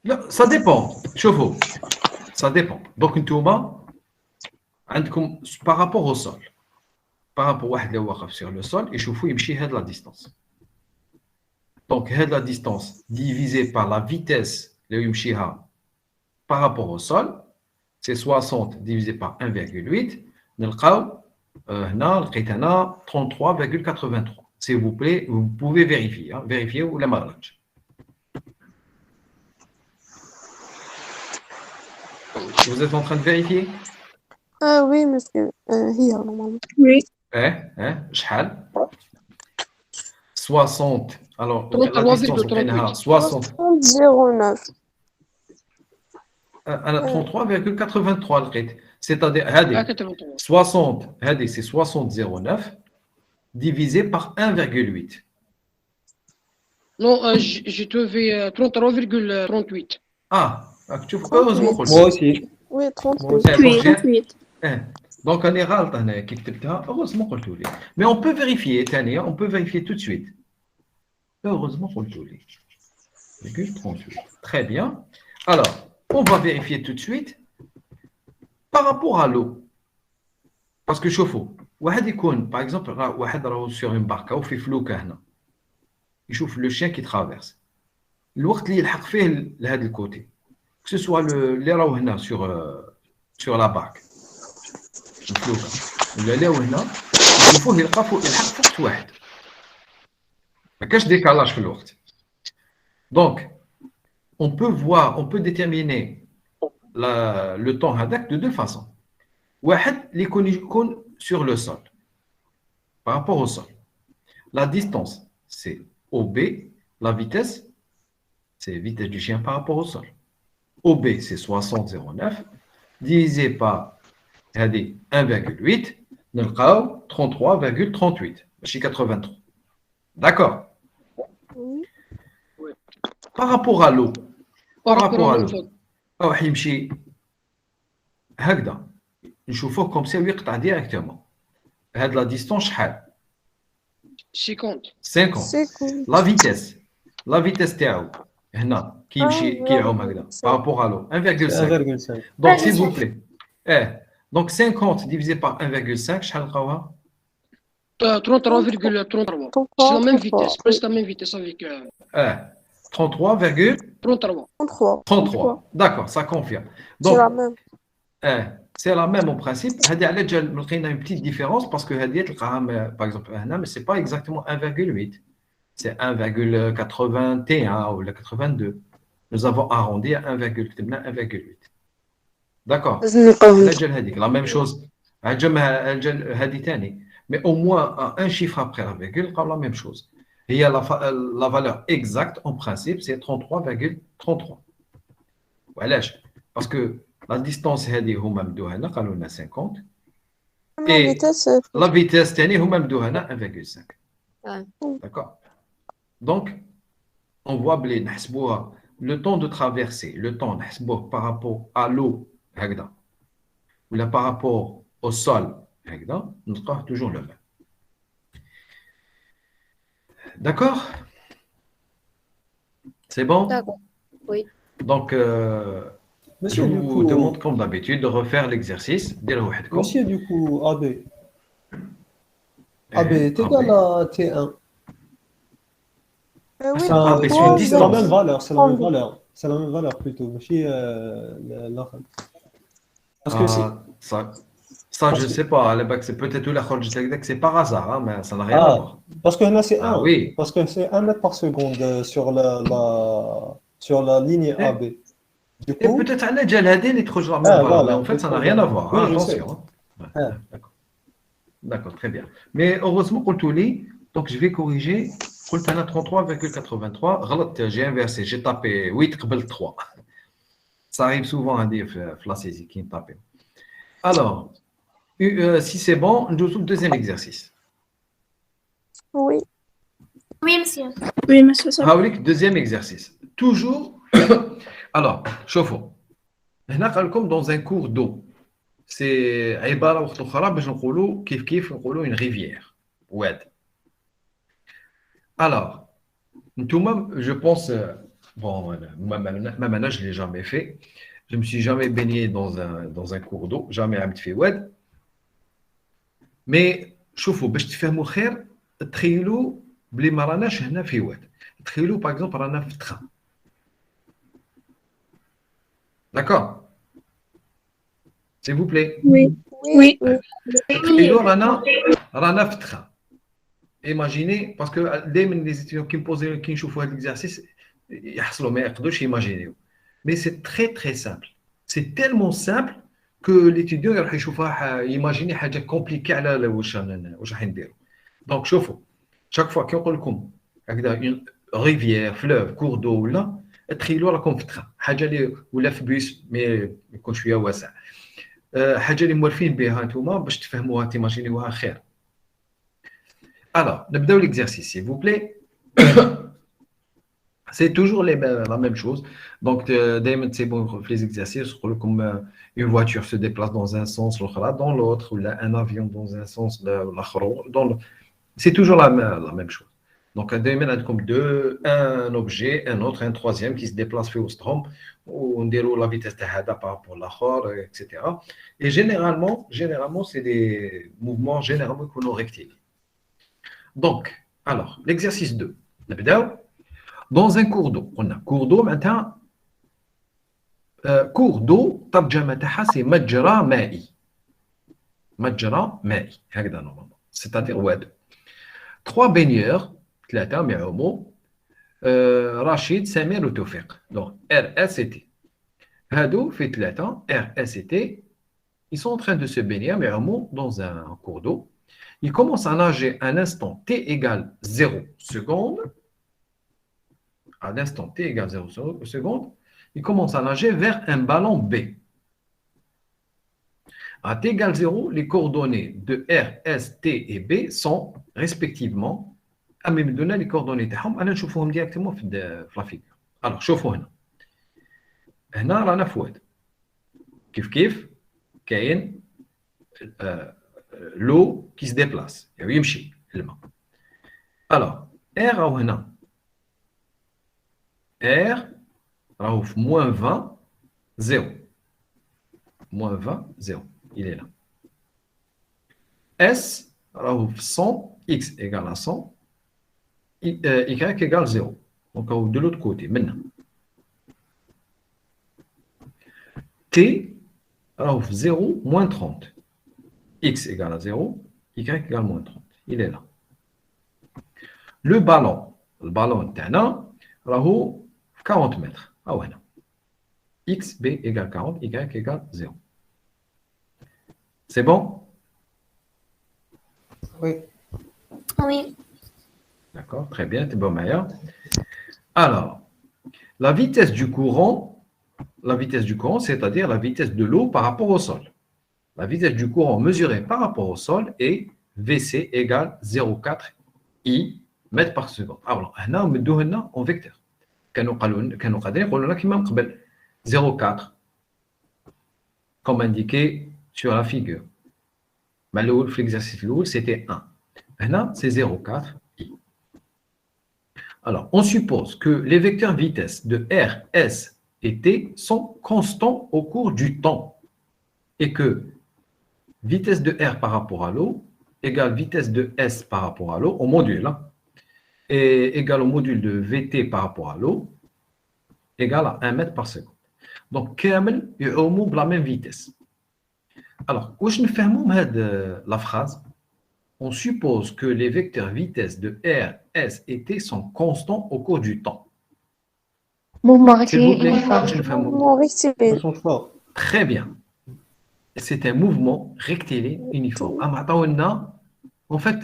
لا ça dépend. شوفوا ça dépend. Donc نتوما عندكم par rapport au sol. Par rapport واحد اللي واقف sur le sol يشوفوا يمشي هاد la distance. Donc هاد la distance divisée par la vitesse اللي يمشيها par rapport au sol, c'est 60 divisé par 1,8. نلقاو هنا لقيت انا 33,83. S'il vous plaît, vous pouvez vérifier, hein, vérifier ولا ما غلطش. Vous êtes en train de vérifier? Ah oui, monsieur. هي normalement. Oui. شحال 60. Alors, la 33,38. distance بينها 60. 30,09. أنا 33,83 لقيت. C'est-à-dire هذه 83. 60 هذه c'est 60,09 divisé par 1,8. Non, j'ai trouvé 33,38. Ah, راك تشوف heureusement قلت. Moi aussi. Oui, Moi 38. aussi. donc, 38. donc أنا غلط هنا كي كتبتها heureusement قلتوا لي. Mais on peut vérifier ثانية, on peut vérifier tout de suite. Heureusement قلتوا لي. 38. Très bien. Alors, on va vérifier tout de suite par rapport à l'eau. Parce que شوفوا واحد يكون par exemple واحد راهو sur une barque أو في فلوكة هنا يشوف le chien qui traverse. الوقت اللي يلحق فيه لهذا الكوتي que ce soit اللي راهو هنا sur la barque الفلوكة ولا اللي راهو هنا يشوفوه يلحق في وقت واحد ما كاش ديكالاج في الوقت. Donc on peut déterminer le temps هذاك de deux façons. واحد اللي يكون sur le sol par rapport au sol. La distance c'est OB, la vitesse c'est vitesse du chien par rapport au sol. OB c'est 60,09 divisé par 1,8 نلقاو 33,38 ماشي 83. D'accord? Par rapport à l'eau. Par rapport à l'eau. راح يمشي هكذا نشوفوه كوم سي ويقطع ديريكتومون. هاد لا ديستونس شحال؟ 50. 50. لا فيتيس تاعو هنا كي يمشي كي يعوم هكذا بارابور ا لو 1,5. 1,5. دونك سي فو بلي دونك 50 ديفيزي بار 1,5 شحال نلقاوها؟ 33,33. C'est la même vitesse, presque la même vitesse avec 33,33. 33. D'accord, ça confirme. C'est la même. C'est la même au principe. هذه على جال لقينا une petite différence parce que هذه تلقاها par exemple هنا mais c'est pas exactement 1,8. C'est 1,81 ou 82. Nous avons arrondi à 1,8. D'accord. لازم نلقاوهم الأجل هذيك la même chose. الأجل هذه ثاني. Mais au moins un chiffre après la virgule, la même chose. Et il y a la valeur exacte en principe, c'est 33,33. وعلاش؟ Parce que la distance هذه هما مدوها لنا قالوا لنا 50 لا et فيتاس la vitesse ثاني هما مدوها لنا 1,5. Ah. D'accord. Donc on voit بلي نحسبوها le temps de traverser, le temps نحسبوه par rapport à l'eau هكذا ولا par rapport au sol هكذا نلقاه toujours le même. D'accord? C'est bon? D'accord. Oui. Donc je Monsieur, du vous coup, demande comme d'habitude de refaire l'exercice. ديروه وحدكم. monsieur, du coup, AB. AB Eh, est égal à T1. oui Ah, Enfin, mais c'est c'est une la distance. même valeur, c'est la même valeur. C'est la même valeur plutôt. ماشي الآخر. Parce que c'est. Ça je ne sais pas. C'est peut-être tout la que c'est par hasard, hein, mais ça n'a rien à voir. Parce que là, c'est Ah 1. oui. Parce que c'est 1 mètre par seconde sur la ligne Et- AB. Du Et coup, peut-être à l'Adjal les trop la même valeur, voilà, mais en fait, ça n'a rien à voir. oui, Hein, je sais. attention. Hein. Ouais, Ah. D'accord. D'accord, très bien. Mais heureusement qu'on le lit, donc je vais corriger. قلت أنا 33,83 غلط, j'ai inversé, j'ai tapé 8 قبل 3. Ça arrive souvent à dire la saisie qui est tapé. Alors, si c'est bon, nous avons le deuxième exercice. oui Oui, monsieur. Oui, monsieur. Ça. Haoulik, deuxième exercice. Toujours. Alors, chauffons. هنا قال لكم dans un cours d'eau. C'est عبارة أخرى باش نقولوا كيف نقولوا une rivière. واد. Alors, je pense, bon, même je ne l'ai jamais fait. Je ne me suis jamais baigné dans un cours d'eau, jamais fait wad. Mais, شوفوا باش تفهموا خير تخيلوا بلي ما راناش هنا في واد. تخيلوا par exemple رانا في train. D'accord? S'il vous plaît. Oui. oui تخيلوا رانا في train. Imaginez, parce que les étudiants qui me posent, qui نشوفوا هذا l'exercice, يحصلوا ما يقدروش يماجينيو. Mais c'est très très simple. C'est tellement simple que l'étudiant يروح يشوفها يماجيني حاجه كومبليكي على واش راح نديروا. دونك شوفوا chaque fois كي نقول لكم هكذا une rivière, fleuve, cours d'eau ولا تخيلوا راكم في تخا حاجه اللي ولا في بيس مي يكون شويه واسع. حاجه اللي موالفين بها انتوما باش تفهموها تيماجينيوها خير. Alors, l'exercice, s'il vous plaît. C'est toujours la même chose. Donc, c'est bon, les exercices, comme une voiture se déplace dans un sens, dans l'autre, ou un avion dans un sens, c'est toujours la même chose. Donc, comme un objet, un autre, un troisième qui se déplace au strom, ou on déroule la vitesse de Hada par rapport à l'autre, etc. Et généralement, c'est des mouvements généralement qu'on a rectifiés. Donc, alors, l'exercice 2. Dans un cours d'eau, on a cours d'eau maintenant. Cours d'eau, c'est majra ma'i. Majra ma'i. C'est-à-dire, ouais. 3 baigneurs, Rachid, Samir ou Tawfiq. Donc, RS et T. Hadou fait 3, RS et T. Ils sont en train de se baigner dans un cours d'eau. Il commence à nager à l'instant t égale 0 seconde. À l'instant t égale 0 seconde, il commence à nager vers un ballon B. À t égale 0, les coordonnées de R, S, T et B sont respectivement. À même donner les coordonnées de Ham, on va voir directement dans la figure. Alors, شوفوا هنا. هنا رانا في واد. كيف كاين l'eau qui se déplace. يمشي الماء. Alors, R راهو هنا. R راهو في moins 20, 0. Moins 20, 0. Il est là. S راهو في 100, X égale à 100, Y égale 0. Donc, de l'autre côté, maintenant. T راهو في 0, moins 30. X égale à 0, Y égale moins 30. Il est là. Le ballon تاعنا راهو 40 mètres. هنا. x, b égale 40, y égale 0. C'est bon? Oui. Oui. D'accord, très bien, c'est bon, Maya. Alors, la vitesse du courant, c'est-à-dire la vitesse de l'eau par rapport au sol. La vitesse du courant mesurée par rapport au sol est Vc égale 0,4 I mètres par seconde. Alors, هنا نمدوه لنا en vecteur. كانوا قادرين يقولوا لنا كيما من قبل 0,4 comme indiqué sur la figure. Mais l'exercice الاول c'était 1. Maintenant, c'est 0,4 I. Alors, on suppose que les vecteurs vitesse de R, S et T sont constants au cours du temps et que vitesse de R par rapport à l'eau égale vitesse de S par rapport à l'eau au module, hein, et égale au module de VT par rapport à l'eau égale à 1 mètre par seconde. Donc, كامل يعوموا بلا même vitesse. Alors, واش نفهموا هذه la phrase? On suppose que les vecteurs vitesse de R, S et T sont constants au cours du temps. Mouvement S'il vous plaît, rectiligne. je ne fais un mot. Mouvement Ça rectiligne. ne change pas. Très bien. C'est un mouvement rectiligne uniforme. En fait,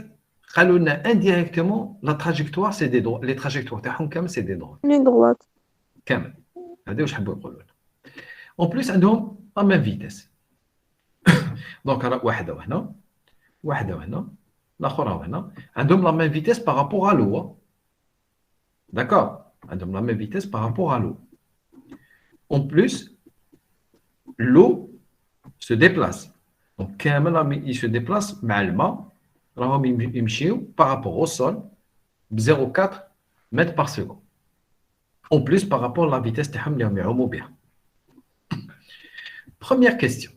قالوا لنا indirectement, la trajectoire, c'est des droits. Les trajectoires تاعهم كامل c'est des droits. Ligne droite. كامل. هذا واش حبوا يقولوا لنا. En plus, عندهم la même vitesse. Donc, واحدة وهنا، واحدة وهنا، الآخر وهنا، عندهم la même vitesse par rapport à l'eau. D'accord? عندهم la même vitesse par rapport à l'eau. En plus, l'eau se déplace. Donc, كامل il se déplace مع الماء راهم يمشيو par rapport au sol ب 0,4 mètres par seconde. En plus, par rapport à la vitesse تاعهم اللي راهم يعوموا بها. Première question.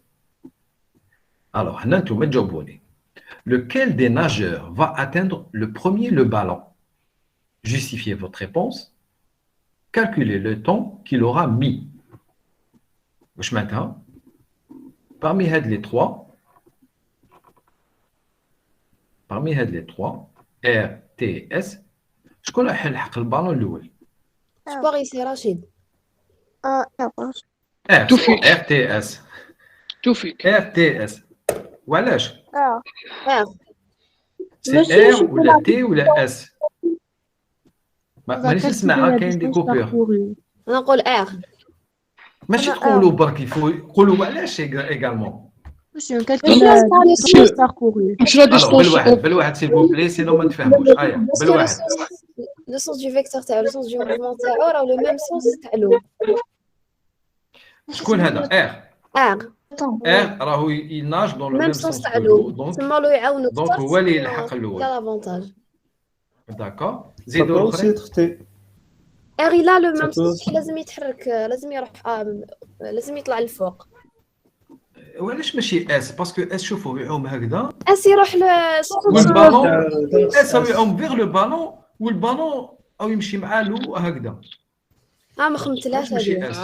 Alors, هنا نتوما تجاوبوني. Lequel des nageurs va atteindre le premier le ballon? Justifiez votre réponse. Calculez le temps qu'il aura mis. واش معناتها؟ Parmi les trois, R, T et S, شكون راح يلحق البالون الأول؟ Je crois ici Rachid. Ah, approche. R, توفيق. R, T, S. توفيق. R, T, S. وعلاش؟ Ah, R. سي Monsieur, R je ولا peux T ولا S؟ مانيش نسمعها كاين دي كوبور. أنا نقول R. ماشي أنا تقولوا برك يقولوا علاش également. Monsieur, calcule la distance parcourue. مش لا Alors ديستونس. بالواحد s'il vous plaît sinon ما نتفاهموش. Parce que بالواحد. le sens du vecteur تاعو le sens du mouvement تاعو راه le même sens تاع l'eau. شكون هذا؟ R. R. R راهو يناج dans le Même même sens sens تاع que l'eau. l'eau. Donc تما لو يعاونو donc أكثر. هو اللي يلحق الأول. Il a l'avantage. D'accord. Ça peut زيدوا aussi الآخرين. être T. R il a le Ça même peut- sens لازم يتحرك لازم يروح لازم يطلع للفوق. وعلاش ماشي اس باسكو اس شوفوا يعوم هكذا اس يروح والبالون اس Ça- يعوم فيغ لو بالون والبالون او يمشي مع لو هكذا. ما خممتلاش ماشي هذه. اس.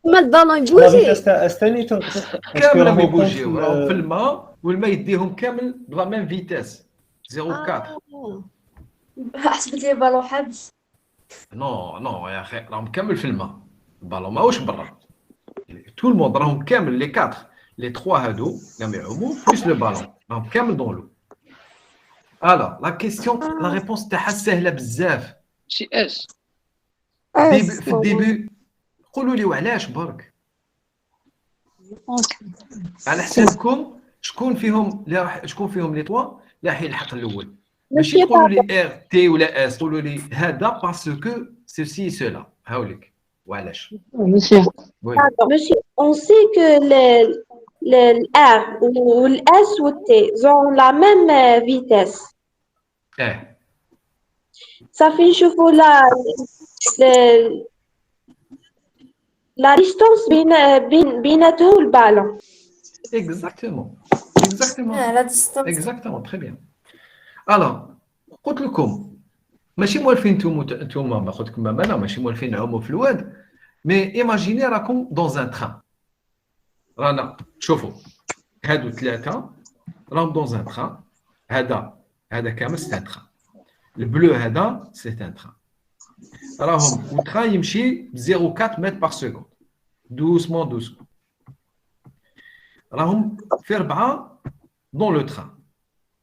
ما البالون La يبوجي. vitesse تاع S ثاني تنقص. كامل راهم يبوجيو راهم في الماء والماء يديهم كامل بلا ميم فيتاس 0,4. حسبت لي بالون حبس. نو يا اخي راهم كامل في الماء البالون ماهوش برا. تو الموند راهم كامل لي 4 لي 3 هادو راهم يعوموا بلس لو بالون راهم كامل دون لو. Alors, la question, la réponse تاعها سهله بزاف. سي اس. في الديبي قولوا لي وعلاش برك. على حسابكم شكون فيهم لي توا اللي راح يلحق الاول؟ ماشي تقولوا لي ار تي ولا اس، قولوا لي هذا باسكو سوسي سولا. هاوليك وعلاش؟ Monsieur, on sait que le R ou le S ou le T ont la même vitesse. Ça fait نشوفوا la distance بيناتهم البالون. Exactement. La distance. Exactement, très bien. Alors, قلت لكم ماشي موالفين نتوما ما قلت لكم انا ماشي موالفين نعوموا في الواد، مي ايماجيني راكم دون ان تران. رانا شوفوا هادو ثلاثه راهم دون ان تران. هذا كامل سي ان تران. البلو هذا سي ان تران. راهم التران يمشي 0,4 متر par seconde. Doucement, doucement. راهم في 4 dans le train.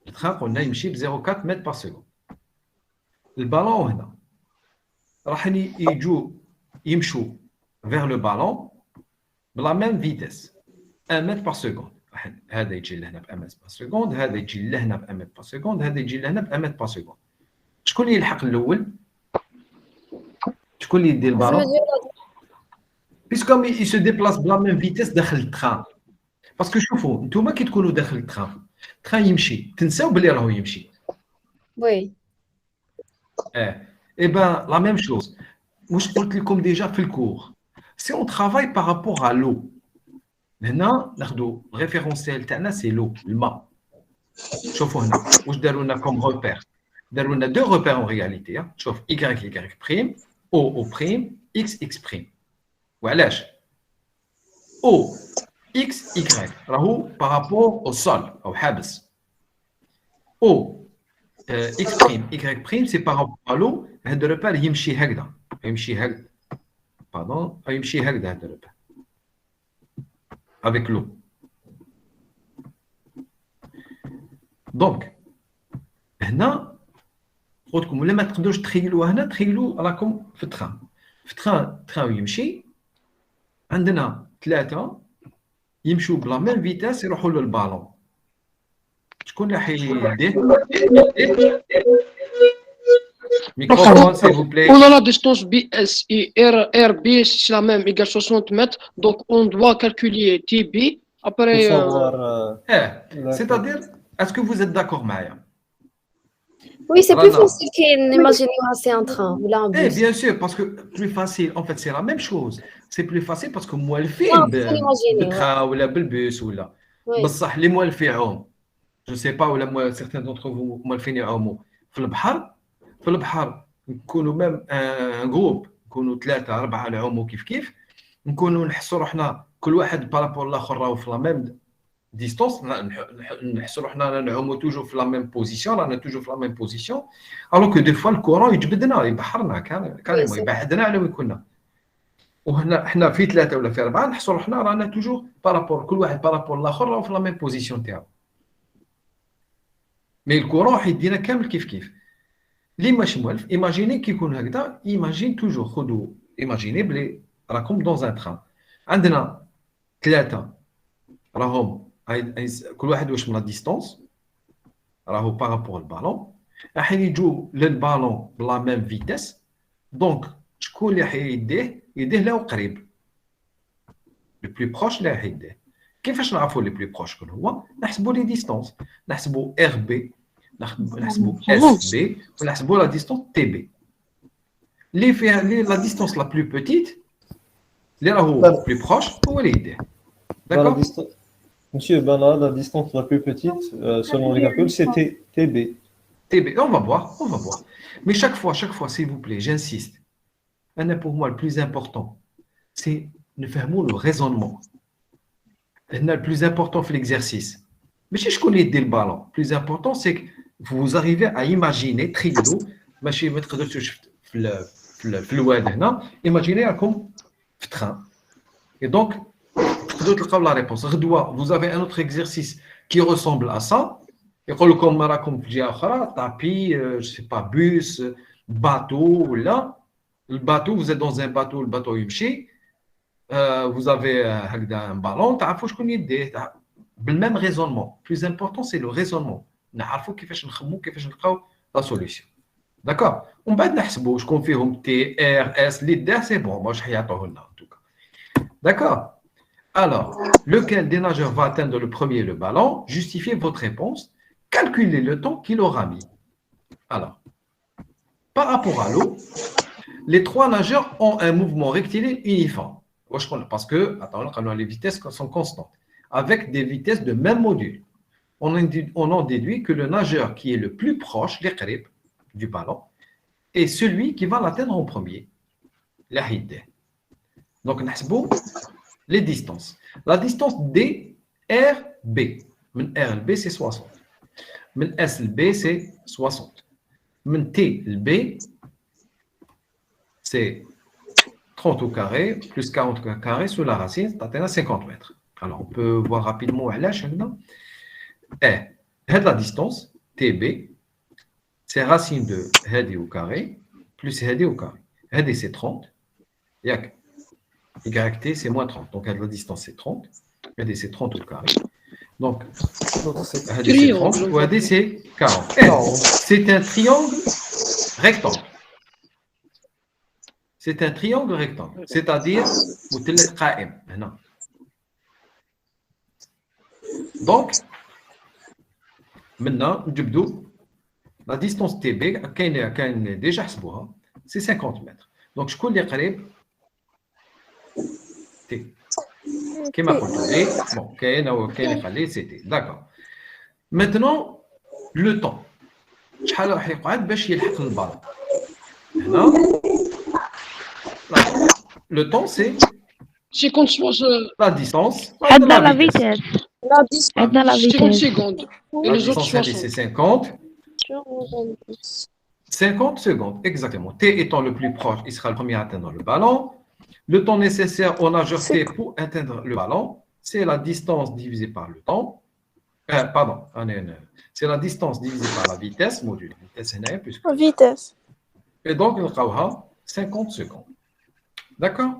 Le train قلنا يمشي ب 0,4 متر par seconde. البالون هنا راح يمشوا vers le ballon بلا même vitesse 1 متر par seconde. هذا يجي لهنا ب 1 متر par seconde، هذا يجي لهنا ب 1 متر par seconde، هذا يجي لهنا ب 1 متر par seconde. شكون اللي يلحق الاول؟ شكون اللي يدير البالون؟ puisqu'il il se déplace بلا même vitesse داخل التران. باسكو شوفوا نتوما كي تكونوا داخل التران، التران يمشي تنساو بلي راهو يمشي. وي Eh bien, la même chose. Moi, je قلت لكم déjà في الكور. Si on travaille par rapport à l'eau, هنا ناخذوا الريفيرونسيال تاعنا سي لو الماء. شوفوا هنا واش داروا لنا كوم روبير. داروا لنا دو روبير en réalité. شوف y y prime, o prime, x prime. وعلاش؟ o x y راهو par rapport au sol او حابس. o x prime, y prime, c'est par rapport à l'eau. هذا الربار يمشي هكذا، يمشي هكذا. Pardon, يمشي هكذا هذا الربار. Avec l'eau. Donc, هنا قلت لكم ولا ما تقدروش تخيلوها هنا، تخيلوا راكم في التران. في التران يمشي، عندنا 3 يمشوا بلا ميم فيتاس يروحوا للبالون. شكون اللي حيديه؟ Microphone, s'il vous plaît. On a la distance BS et RB, c'est la même, égale 60 mètres. Donc, on doit calculer TB. Après, C'est-à-dire, est-ce que vous êtes d'accord, Maya? Oui, c'est plus facile qu'imaginer c'est un train ou là un bus. Bien sûr, parce que plus facile, en fait, c'est la même chose. C'est plus facile parce que moi, le film, le train ou le bus ou là. بصح اللي موالفينهم je sais pas ولا moi certains d'entre vous موالفين يعوموا في البحر. في البحر نكونوا ميم ان جروب، نكونوا 3 4 نعوموا كيف نكونوا نحسوا روحنا كل واحد بارابور الاخر راهو في لا ميم ديستونس، نحسوا روحنا نعوموا توجور في لا ميم بوزيسيون، رانا توجور في لا ميم بوزيسيون، الوغ كو دو فوا الكورون يجبدنا يبحرنا كاريمون يبعدنا على وين كنا. وهنا حنا في 3 ولا في 4 نحسوا روحنا رانا توجور بارابور كل واحد بارابور الاخر راهو في لا ميم بوزيسيون تاعو. مي الكورون حيدينا كامل كيف اللي ماشي موالف. ايماجيني كي يكون هكذا، ايماجين توجور خذوا ايماجيني بلي راكم دون ان تران، عندنا 3 راهم كل واحد واش من لا ديستونس راهو بارابور البالون، راح يجوا للبالون بلا ميم فيتاس. دونك شكون اللي حيديه؟ يديه له قريب، لو بلو بروش اللي راح يديه. كيفاش نعرفوا لو بلو بروش شكون هو؟ نحسبوا لي ديستونس، نحسبوا ار بي، نحسبوا اس بي، ونحسبوا لا ديستونس تي بي. اللي فيها لا ديستونس لا بلو بوتيت اللي راهو بلو بروش هو اللي يديه. داكور Monsieur, ben là, la distance la plus petite, selon les calculs, c'était TB. TB, on va voir. Mais chaque fois, s'il vous plaît, j'insiste. Pour moi, le plus important, c'est de faire le raisonnement. Le plus important, c'est l'exercice. Mais si je connais le ballon, le plus important, c'est que vous arrivez à imaginer, trio, imaginez comme un train. Et donc, la réponse. Vous avez un autre exercice qui ressemble à ça. Et comme tapis, je sais pas, bus, bateau, là. Le bateau, vous êtes dans un bateau, le bateau yimchi. Vous avez un ballon, le même raisonnement. Le plus important, c'est le raisonnement. La solution. D'accord? On va نحسبوا شكون فيهم T, R, S, l'idée c'est bon. Moi, je vais en tout cas. D'accord? Alors, lequel des nageurs va atteindre le premier le ballon? Justifiez votre réponse. Calculez le temps qu'il aura mis. Alors, par rapport à l'eau, les 3 nageurs ont un mouvement rectiligne uniforme. Parce que, attends, les vitesses sont constantes. Avec des vitesses de même module. On en déduit que le nageur qui est le plus proche, les du ballon, est celui qui va l'atteindre en premier. La hide. Donc, on les distances. La distance DRB. RB, c'est 60. SLB, c'est 60. T, B, c'est 30 au carré plus 40 au carré sous la racine, c'est 50 mètres. Alors, on peut voir rapidement la distance, TB, c'est racine de Hadi au carré plus Hadi au carré. Hadi, c'est 30. YT, c'est moins 30. Donc, la distance, c'est 30. Hadi, c'est 30 au carré. Donc, Hadi, c'est 30 ou Hadi, c'est 40. C'est un triangle rectangle. C'est un triangle rectangle. C'est-à-dire, donc, maintenant, la distance TB, déjà c'est 50 mètres. Donc, je connais les T. Qui m'a dit, bon, c'était. D'accord. Maintenant, le temps. Le temps, c'est la distance. La vitesse. La distance. 50 secondes. Et La les autres distance, 60. c'est 50. sur 90. 50 secondes, exactement. T étant le plus proche, il sera le premier à atteindre le ballon. Le temps nécessaire au nageur T pour atteindre le ballon, c'est la distance divisée par le temps. Pardon, c'est la distance divisée par la vitesse, module vitesse, Vitesse. et donc, on aura 50 secondes. D'accord?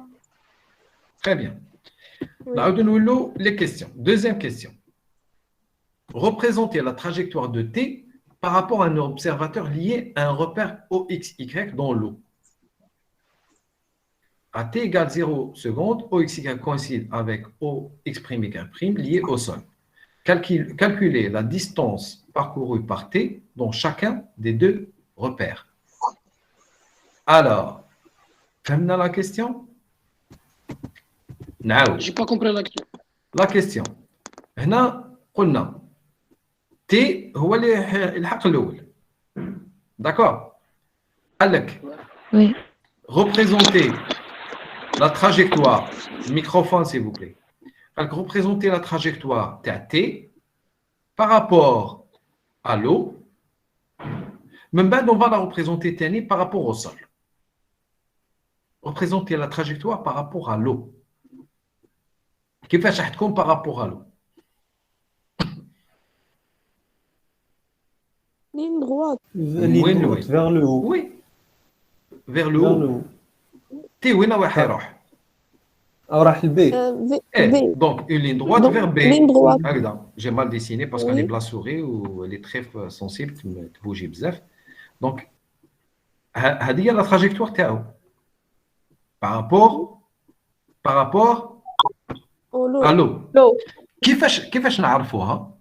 Très bien. Là, les questions. Deuxième question. Représenter la trajectoire de T par rapport à un observateur lié à un repère OXY dans l'eau. À T égale 0 secondes, OXY coïncide avec OX'Y' lié au sol. Calculer la distance parcourue par T dans chacun des deux repères. Alors, faites-nous la question? Non. J'ai pas compris la question. La question. هنا قلنا T هو اللي الحق الأول. D'accord? قال لك Oui. représenter la trajectoire, microphone s'il vous plaît. Représenter la trajectoire T par rapport à l'eau. Même on va la représenter par rapport au sol. Représenter la trajectoire par rapport à l'eau. كيفاش حتكون par rapport à l'eau? Ligne droite. Ligne droite, vers le haut. Oui. Vers le haut. T وين راح يروح؟ راح البي. B. Donc une ligne droite Donc, vers B. ligne droite. J'ai mal dessiné parce qu'on Oui. est de la souris ou elle est très sensible, tu bouges بزاف. Donc هذه هي la trajectoire تاعو. Par rapport à l'eau. كيفاش نعرفوها؟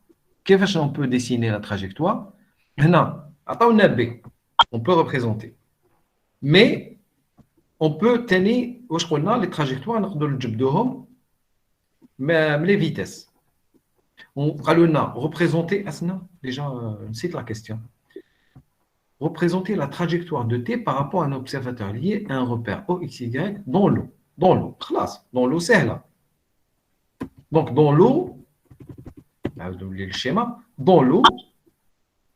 كيفاش on peut dessiner la trajectoire؟ هنا عطاونا B. On peut représenter. Mais on peut tenir واش قلنا les trajectoires نقدروا نجبدوهم من les vitesses. قالوا لنا représenter déjà نسيت la question. Représenter la trajectoire de T par rapport à un observateur lié à un repère OXY dans l'eau. Dans l'eau. خلاص. Dans l'eau سهلة. Donc dans l'eau, le schéma, dans l'eau,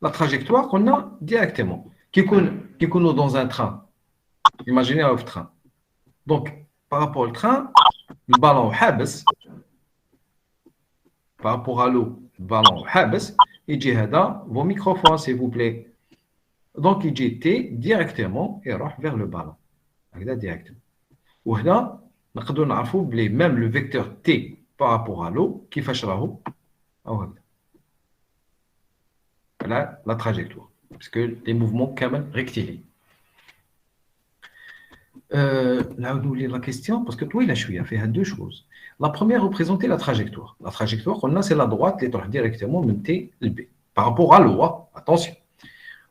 la trajectoire qu'on a directement. Qui est dans un train. Imaginez un train. Donc, par rapport au train, le ballon habs, par rapport à l'eau, le ballon habs, il dit vos microphones, s'il vous plaît. Donc, il dit T directement et vers le ballon. Directement. Ou là, nous avons même le vecteur T par rapport à l'eau, qui fait la trajectoire. Parce que les mouvements quand même rectilignes. Là, on oublie la question, parce que toi, il a fait deux choses. La première, représenter la trajectoire. La trajectoire, on a, c'est la droite, qui est directement de T et B. Par rapport à l'eau, attention.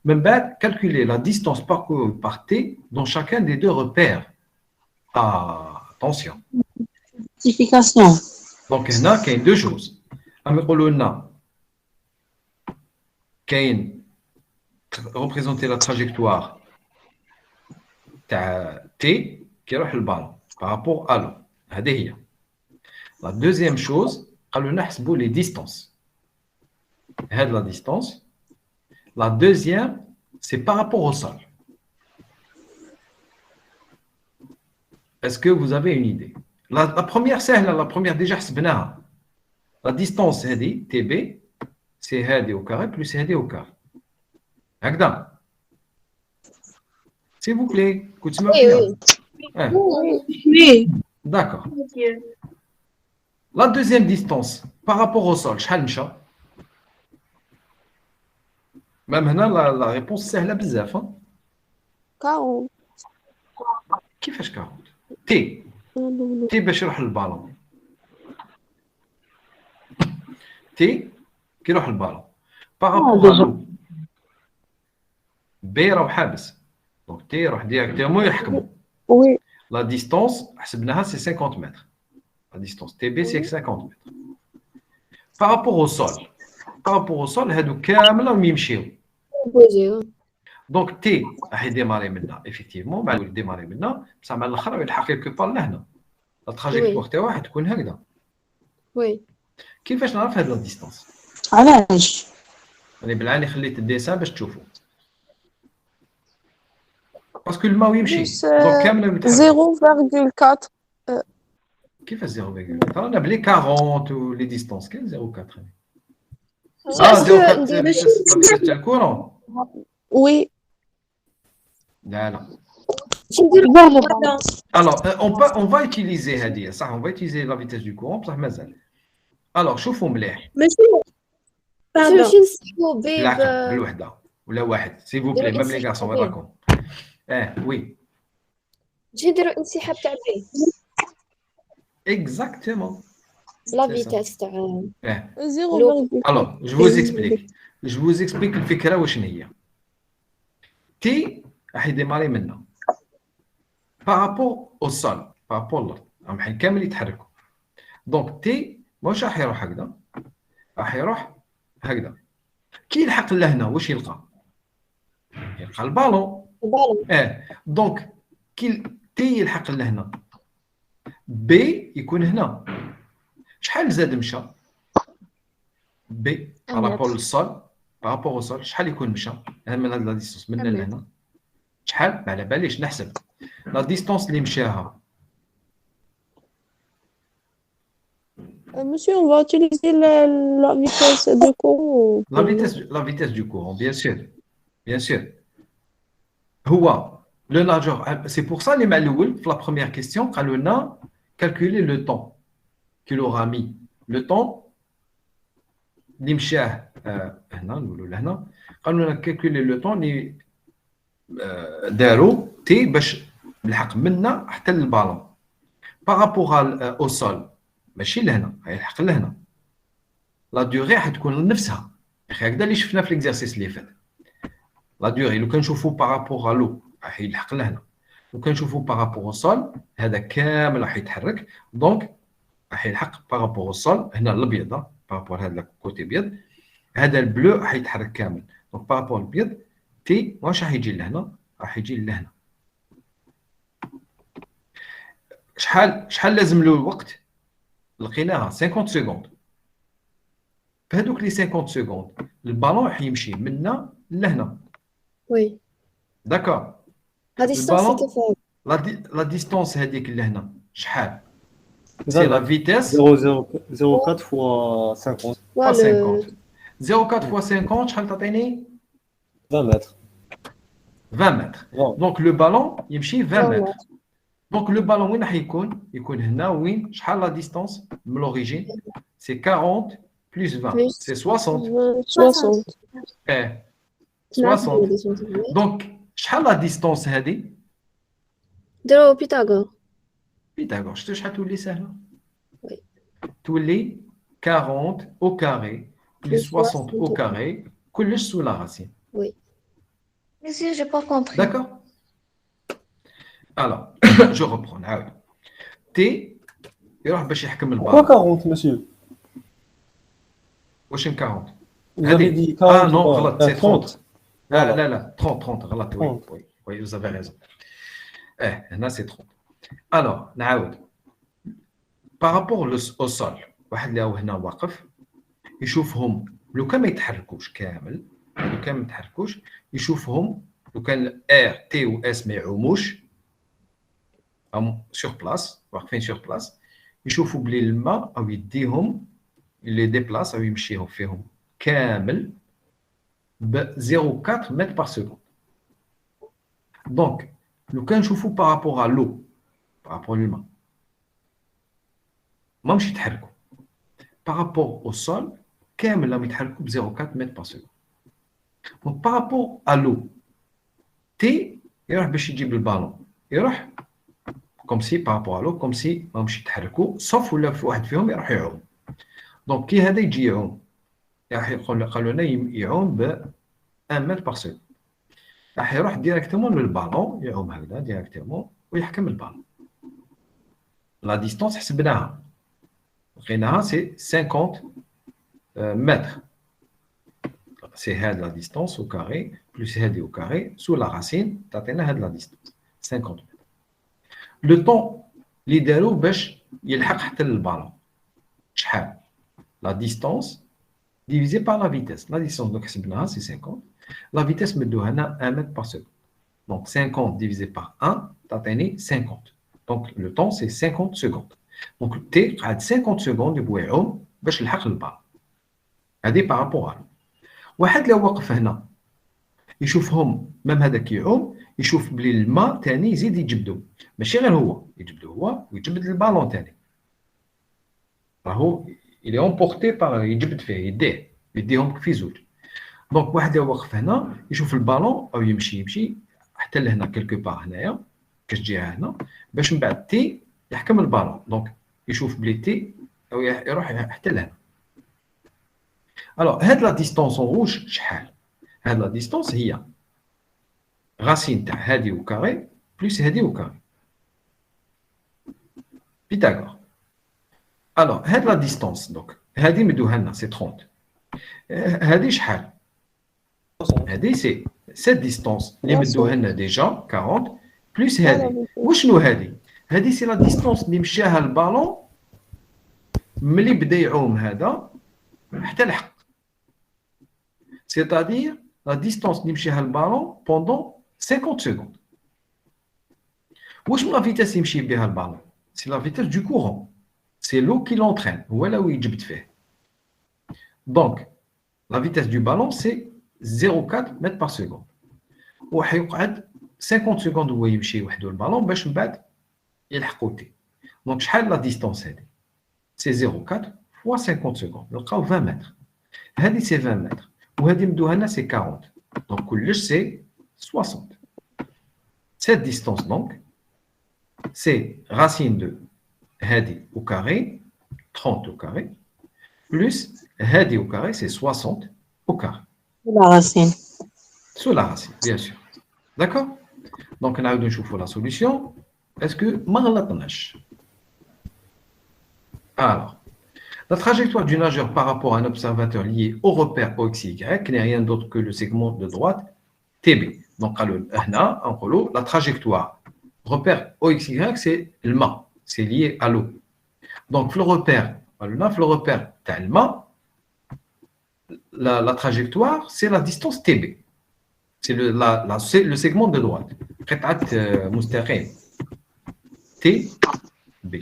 Même calculer la distance parcourue par T dans chacun des deux repères. Attention. Rectification. Donc, il y a deux choses. Représenter la trajectoire T qui est le ballon par rapport à l'eau. La deuxième chose, on les distances. La distance. La deuxième, c'est par rapport au sol. Est-ce que vous avez une idée? La première, c'est la première déjà حسبناها. La distance هذه TB c'est هذه au carré plus هذه au carré. هكذا. S'il vous plaît, écoutez-moi Oui, bien. Oui. D'accord. La deuxième distance par rapport au sol, شحال مشى? Même هنا la réponse سهلة بزاف. 40. كيفاش 40 تي تي باش يروح للبالون تي كي يروح للبالون بارابور لو بي راه حابس دونك تي يروح ديريكتومون يحكموا Oui. لا ديستونس حسبناها سي 50 متر لا ديستونس تي بي سي 50 متر بارابور au sol هادو كامل راهم يمشيو oui. دونك تي راح يديماري منا افيكتيفمون بعد يديماري منا بصح مع الاخر يلحق كيلكو بار لهنا لا تراجيكتوار تاعو راح تكون هكذا Oui. كيفاش نعرف هاد لا ديستونس علاش؟ يعني بالعاني خليت الديسان باش تشوفوا باسكو الماء يمشي Plus دونك كامل يتحرك 0,4. كيفاش 0,4 رانا بلي 40 ولي ديستونس كاين 0,4 Est-ce que لا فيتاس تاع الكورون Oui. لا Pardon. alors on va utiliser هذه صح on va utiliser la vitesse du courant بصح مازال alors شوفوا مليح Monsieur, pardon. ماشي نسحبوا بالعقل بالوحده ولا واحد سي فو بلي ديروا ميم لي غارسون وين راكم وي نجي نديرو انسحاب تاع بي exactement لا C'est ça. فيتاس تاع 0,4. alors je vous explique الفكره واش هي تي راح يديماري منا بارابور او سول بارابور للارض راهم كامل يتحركوا دونك تي واش راح يروح هكذا راح يروح هكذا كي يلحق لهنا واش يلقى البالون البالون دونك كي تي يلحق لهنا بي يكون هنا شحال زاد مشى بي بارابور للسول بارابور او سول شحال يكون مشى من هاد لا ديستونس من هنا لهنا شحال ما على باليش نحسب لا ديستونس اللي مشاها Monsieur, on va utiliser la vitesse de courant. la vitesse du courant bien sûr هو le nageur c'est pour ça اللي مع الاول في la première question قالوا لنا calculer le temps qu'il aura mis le temps اللي مشاه هنا نقولوا لهنا قالوا لنا calculer le temps اللي داروا تي باش يلحق منا حتى للبالون بارابور او سول ماشي لهنا غيلحق لهنا لا ديوري حتكون نفسها اخي هكذا اللي شفنا في ليكزارسيس اللي فات لا ديوري لو كنشوفوا بارابور لو راح يلحق لهنا لو كنشوفوا بارابور او سول هذا كامل راح يتحرك دونك راح يلحق بارابور او سول هنا الابيض بارابور هذا الكوتي ابيض هذا البلو راح يتحرك كامل دونك بارابور الابيض تي واش راح يجي لهنا راح يجي لهنا شحال لازم له الوقت لقيناها 50 سكوند بهذوك لي 50 سكوند البالون راح يمشي منا لهنا وي داكور لا ديستونس كيف لا ديستونس هذيك لهنا شحال سي لا فيتيس 0,04 fois 50 50 0,4 fois 50 شحال تعطيني 20 mètres 20 متر دونك لو بالون يمشي 20 متر دونك لو بالون وين راح يكون هنا وين شحال لا ديستونس من لوريجين سي 40 بلس 20 سي 60 60. 60 دونك شحال لا ديستونس هذه ديرو بيتاغور بيتاغور شفتوا شحال تولي سهله وي تولي 40 au carré plus 60 au carré كلش سو لا راسين وي Monsieur, j'ai pas compris. d'accord alors je reprends نعاود تي يروح باش يحكم Pourquoi البالون 40 monsieur واش 40 Vous avez dit 40 non غلط سي 30 30 لا 30 غلط oui vous avez raison هنا سي 30 alors نعاود بارابور au sol واحد اللي هو هنا واقف يشوفهم لو كان ما يتحركوش كامل لو كان ما يتحركوش يشوفهم لو كان ار تي و اس ما يعوموش sur place, واقفين sur place, يشوفوا بلي الماء أو يديهم les déplace أو يمشيهم فيهم كامل ب 0,4 mètres par seconde. Donc, لو كان نشوفوا par rapport à l'eau, par rapport à l'humain, ما مش يتحركوا. Par rapport au sol, كامل راهم يتحركوا ب 0,4 mètres par seconde. Donc, par rapport à l'eau, T يروح باش يجيب البالون يروح comme si par rapport à l'eau comme si ما مش يتحركوا sauf ولا في واحد فيهم يروح يعوم. Donc كي هذا يجي يعوم راح قالوا لنا يعوم ب 1 متر par seconde. راح يروح ديريكتومون للبالون يعوم هكذا ديريكتومون ويحكم البالون. لا ديستانس حسبناها لقيناها سي 50 متر. سي هاد لا ديستانس au carré plus هادي au carré sous la racine تعطينا هاد لا ديستانس 50 متر. لو طون اللي داروا باش يلحق حتى للبالون شحال؟ لا ديستانس divisé par la vitesse. La distance donc c'est 50. La vitesse مدوها لنا 1 mètre par seconde. Donc 50 divisé par 1 تعطيني 50. Donc le temps c'est 50 secondes. Donc T قعد 50 secondes يبغى يعوم باش يلحق للبالون. هذه par rapport à واحد لو وقف هنا يشوفهم مام هذاك يعوم يشوف بلي الماء ثاني يزيد يجبدو ماشي غير هو يجبدو هو ويجبد البالون ثاني راهو il est emporté par يجبد فيه يديهم في زوج. دونك واحد واقف هنا يشوف البالون او يمشي حتى لهنا كلكو بار هنايا كاش جهه هنا باش من بعد تي يحكم البالون. دونك يشوف بلي تي او يروح حتى لهنا. الوغ هاد لا ديستونس اون روج شحال؟ هاد لا ديستونس هي راسين تاع هادي و كاري بلس هادي و كاري. بيتاغور. الوغ هاد لا ديستونس دونك هادي مدوها لنا سي 30. هادي شحال؟ هادي سي سيت ديستونس اللي مدوها لنا ديجا 40 بلس هادي. وشنو هادي؟ هادي سي لا ديستونس اللي مشاها البالون ملي بدا يعوم هذا حتى لحق. C'est-à-dire la distance اللي مشاها البالون pendant 50 secondes. واش لا فيتاس يمشي بها البالون؟ سي لا فيتاس دو كورون. C'est l'eau qui l'entraîne. Voilà où il fait. Donc, la vitesse du ballon, c'est 0,4 mètres par seconde. وحيقعد 50 secondes هو يمشي وحده البالون باش من بعد يلحقو تي. Donc, شحال la distance هذه؟ C'est 0,4 fois 50 secondes. نلقاو 20 mètres. هذه c'est 20 mètres. وهذه مدوها لنا c'est 40. Donc, كلش c'est 60. Cette distance donc, c'est racine de هادي au carré 30 au carré plus هادي au carré c'est 60 au carré sous la racine. Sous la racine, bien sûr. D'accord? Donc on a eu la solution. Est-ce que ما غلطناش? Alors, la trajectoire du nageur par rapport à un observateur lié au repère OXY n'est rien d'autre que le segment de droite TB. Donc la trajectoire repère OXY c'est le mât. C'est lié à l'eau. Donc, le repère tellement, la trajectoire, c'est la distance TB. C'est le segment de droite. TB.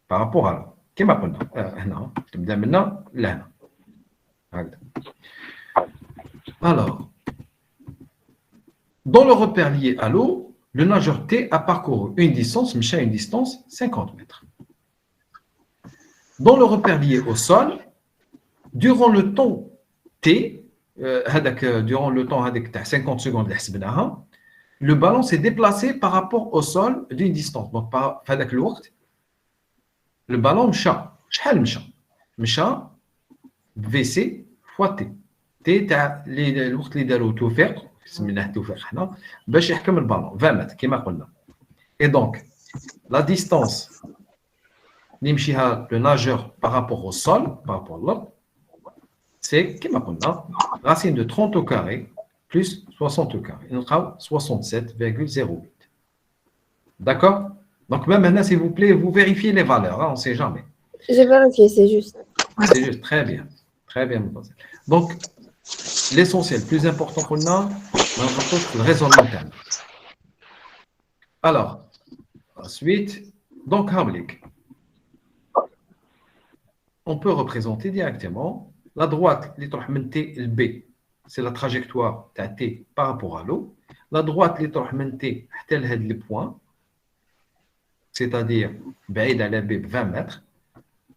Par rapport à là. Comme alors, dans le repère lié à l'eau, le nageur T a parcouru une distance 50 mètres. Dans le repère lié au sol, durant le temps T, durant le temps 50 secondes, le ballon s'est déplacé par rapport au sol d'une distance. Donc, le ballon مشى VC fois T. T الوقت اللي داروا توفيق سميناه توفيق حنا باش يحكم البالون 20 متر كما قلنا. Et donc, la distance اللي يمشيها le nageur par rapport au sol, par rapport à l'autre, c'est كما قلنا racine de 30 au carré plus 60 au carré. نلقاو 67,08. D'accord? Donc même maintenant, s'il vous plaît, vous vérifiez les valeurs, hein, on ne sait jamais. J'ai vérifié, c'est juste. C'est juste, très bien, mademoiselle. Donc, l'essentiel, le plus important qu'on a, c'est le raisonnement terme. Alors, Ensuite, donc, on peut représenter directement la droite, les T, le B, c'est la trajectoire de T par rapport à l'eau. La droite, les T, le point, c'est-à-dire, à la B, 20 mètres,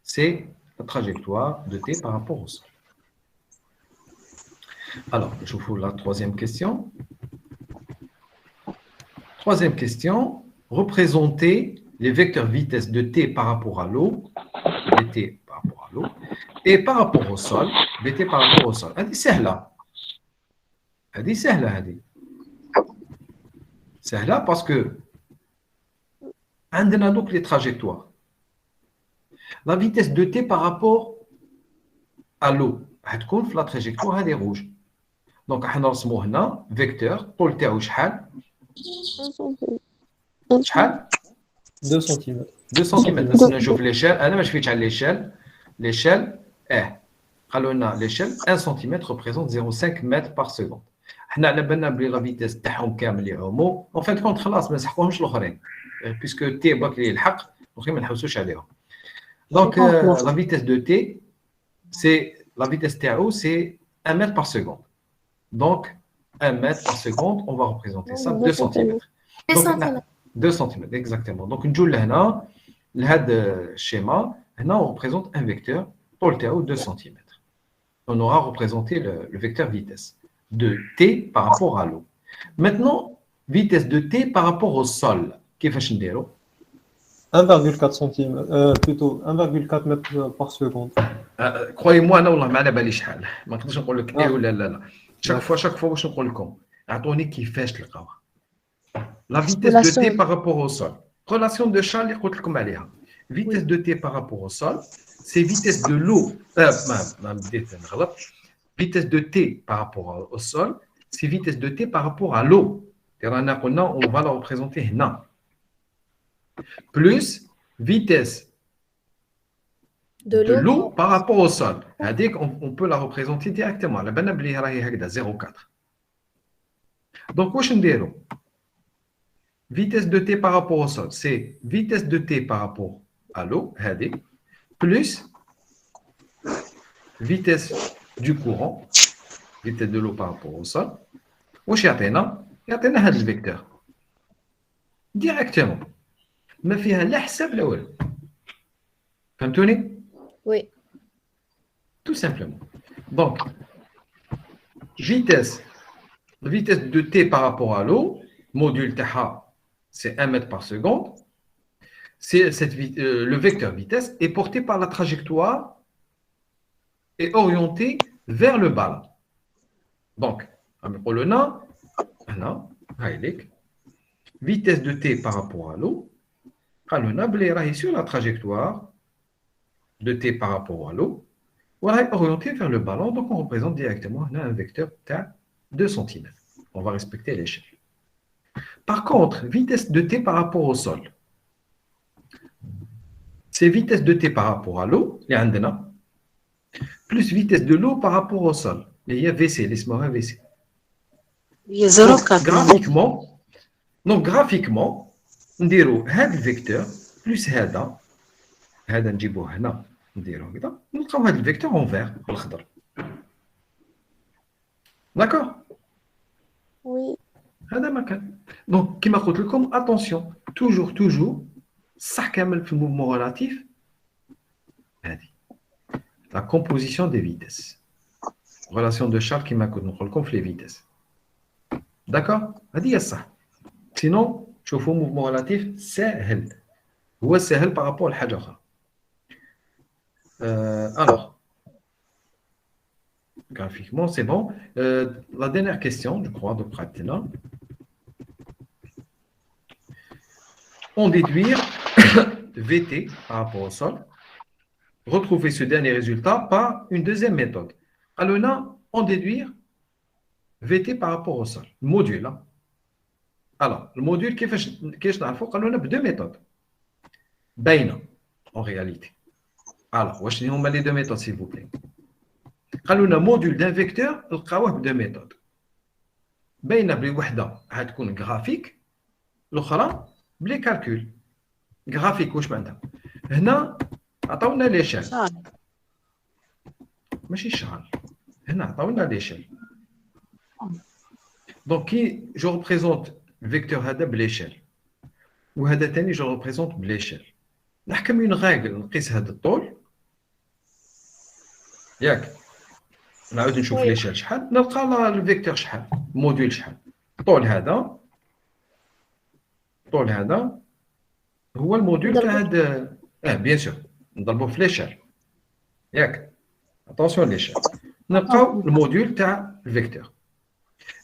c'est la trajectoire de T par rapport au sol. Alors, je vous la troisième question. Troisième question, représenter les vecteurs vitesse de T par rapport à l'eau, VT par rapport à l'eau, et par rapport au sol, VT par rapport au sol. هذه سهلة. هذه سهلة هذه. سهلة parce que عندنا donc les trajectoires. La vitesse de T par rapport à l'eau هتكون في la trajectoire هذه rouge. Donc احنا نرسموا هنا فيكتور طول تاعو شحال؟ شحال؟ 2 cm. 2 سنتيمتر. بس نشوف ليشال، انا ما شفتش على ليشال قالوا لنا ليشال 1 سنتيمتر ريبريزونت 0.5 متر بار سكوند. حنا على بالنا بلي لا فيتيس تاعهم كامل يعوموا، اون فان كونت خلاص ما نسحقوهمش الاخرين بيسكو تي باك لي يلحق الاخرين ما نحوسوش عليهم. دونك لا فيتيس دو تي سي لا فيتيس تاعو سي 1 متر بار سكوند. دونك 1 متر بار سكوند on va représenter ça 2 سنتيمتر. 2 سنتيمتر. 2 cm, exactement. Donc, nous avons le schéma. Maintenant, on représente un vecteur pour le TAO 2 cm. On aura représenté le vecteur vitesse de T par rapport à l'eau. Maintenant, vitesse de T par rapport au sol. Qu'est-ce que nous 1,4 cm, plutôt 1,4 mètres par seconde. Croyez-moi, non, on a بالي شحال. ما نقدرش نقول لك ايه ولا لا. Chaque fois واش نقول لكم. اعطوني كيفاش تلقاوها. La vitesse de T par rapport au sol. Relation de Charles, vitesse de T par rapport au sol, c'est vitesse de l'eau. Vitesse de T par rapport au sol, c'est vitesse de T par rapport à l'eau. On va la représenter là. Plus vitesse de l'eau par rapport au sol. On peut la représenter directement. La banane est 0,4. Donc, qu'est-ce qu'on dit? Vitesse de T par rapport au sol, c'est vitesse de T par rapport à l'eau, plus vitesse du courant, vitesse de l'eau par rapport au sol. واش يعطينا هذا الفيكتور directement. ما فيها لا حساب لا والو. فهمتوني؟ Oui. Tout simplement. Donc, vitesse de T par rapport à l'eau, module تاعها c'est 1 mètre par seconde. Le vecteur vitesse est porté par la trajectoire et orienté vers le bas. Donc, vitesse de T par rapport à l'eau, sur la trajectoire de T par rapport à l'eau, orienté vers le ballon. Donc, on représente directement un vecteur de 2 cm. On va respecter l'échelle. Par contre, vitesse de T par rapport au sol. C'est vitesse de T par rapport à l'eau, plus vitesse de l'eau par rapport au sol. Il y a VC, laisse-moi VC. Donc, graphiquement, on dirait le vecteur plus هذا نجيبوه هنا نديروه كذا نلقاو هذا الفيكتور en vert بالخضر. D'accord? Oui. هذا ما كان. Donc كما قلت لكم attention toujours صح كامل في الموفمون ريلاتيف هذه la composition des vitesses. Relation de Charles كما كنت نقول لكم في les vitesses. D'accord? هذه هي الصح. Sinon شوفوا موفمون ريلاتيف سهل. هو سهل par rapport لحاجة أخرى. Alors graphiquement, c'est bon. La dernière question, je crois, de Pratina. On déduire VT par rapport au sol. Retrouver ce dernier résultat par une deuxième méthode. Alors là, on déduire VT par rapport au sol. Le module. Hein. Alors, le module, qu'est-ce qu'on a deux méthodes. Baina, en réalité. Alors, on va les deux méthodes, s'il vous plaît. قالوا لنا موديول دان فيكتور لقاوه بدا ميثود باينه بلي وحده غتكون غرافيك الاخرى بلي كالكول graphique واش معناتها هنا عطاونا ليشيل ماشي شحال هنا عطاونا ليشيل دونك كي جو ريبريزونت الفيكتور هذا بليشيل وهذا ثاني جو ريبريزونت بليشيل نحكم اون ريغل نقيس هذا الطول ياك نعاود نشوف ليشيل شحال نلقى الفيكتور شحال الموديل شحال الطول هذا هو الموديل تاع هذا بيان سور نضربوه في ليشيل ياك اتونسيون ليشيل نلقاو الموديل تاع الفيكتور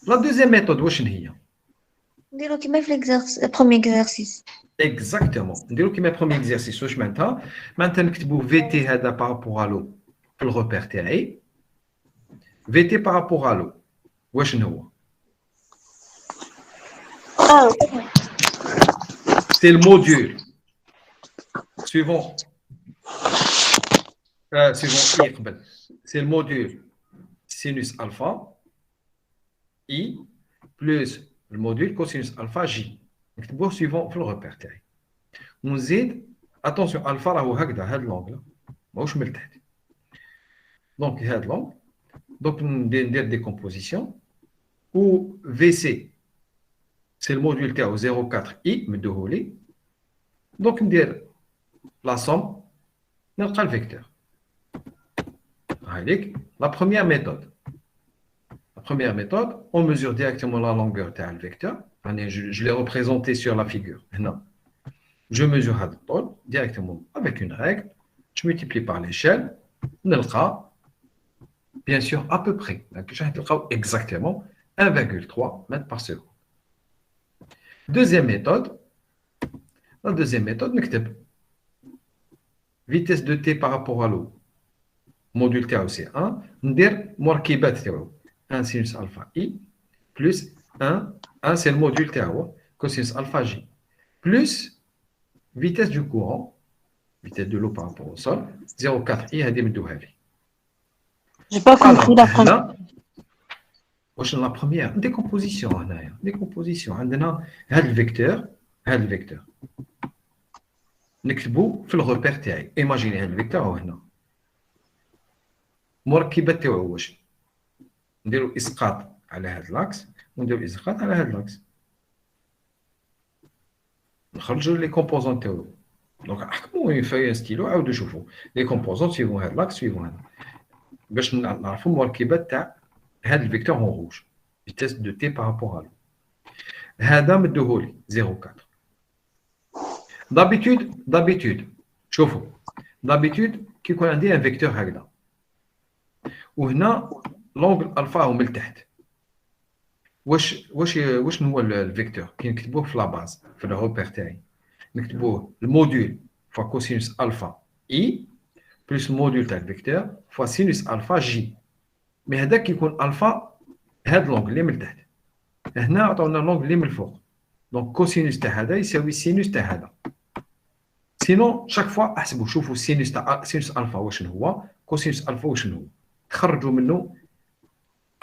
لا دوزيام ميثود واش هي نديرو كيما في بروميي اكزرسيس اكزاكتومون نديرو كيما بروميي اكزرسيس واش معناتها نكتبو في تي هذا بارابور لو في الروبير تاعي في تي بارابور لو واش هو c'est le module suivant c'est le module sinus alpha i plus le module cosinus alpha j نكتبوه suivant في الريبير تاعي ونزيد اتونسيون الفا راهو هكذا هذا لونغ ماهوش من التحت دونك هذا لونغ دونك ندير ديكومبوزيسيون و في سي c'est le module تاعو 0,4i مدوهولي دونك ندير لا سوم نلقى الفيكتور هايليك لا بروميير ميثود on mesure directement la longueur تاع الفيكتور يعني je l'ai représenté sur la figure هنا je mesure هذا الطول directement avec une règle je multiplie par l'échelle نلقى bien sûr à peu près donc راح تلقاو exactement 1,3 mètres par seconde. Deuxième méthode, نكتب vitesse de t par rapport à l'eau. Module تاعو c'est 1. ندير مركبات تاعو 1 sinus alpha i plus 1 c'est le module تاعو cosinus alpha j plus vitesse du courant, vitesse de l'eau par rapport au sol 0,4 i هذه مدوها لي. J'ai pas compris la première. واش لا بروميير ديكومبوزيسيون هنايا ديكومبوزيسيون عندنا هذا الفيكتور نكتبو في الغوبير تاعي ايماجيني هذا الفيكتور هو هنا مركبات تاعو واش نديرو اسقاط على هذا لاكس ونديرو اسقاط على هذا لاكس نخرجوا لي كومبوزون تاعو دونك احكموا في ستيلو عاودوا شوفوا لي كومبوزون سيفون هذا لاكس سيفون هذا باش نعرفوا المركبات تاع هذا الفيكتور en rouge vitesse de t par rapport à l'eau هذا مدوهولي 0,4 d'habitude شوفوا d'habitude كي يكون عندي ان فيكتور هكذا وهنا لونغل الفا هو من التحت واش هو الفيكتور كي نكتبوه في لا باز في الروبير تاعي نكتبوه الموديل فوا كوسينوس الفا اي بلس الموديل تاع الفيكتور فوا سينوس الفا جي مي هذاك يكون الفا هاد لونغ اللي من التحت هنا عطاونا لونغ اللي من الفوق دونك كوسينوس تاع هذا يساوي سينوس تاع هذا سينون شاك فوا احسبوا شوفوا سينوس تاع سينوس الفا واش هو كوسينوس الفا واش هو تخرجوا منه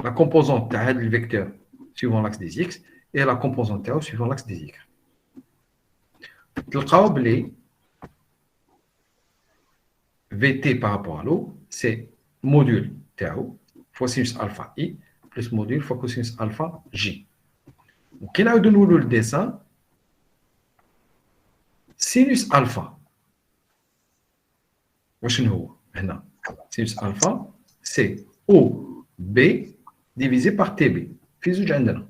لا كومبوزونت تاع هذا الفيكتور suivant l'axe des x et la composante تاعو suivant l'axe des y تلقاو بلي vt par rapport à l'eau c'est module تاعو fois sinus alpha i plus module fois cosinus alpha j. وكي نعاودو نولو الديسان sinus alpha واش هو هنا sinus alpha c'est OB divisé par TB في زوج عندنا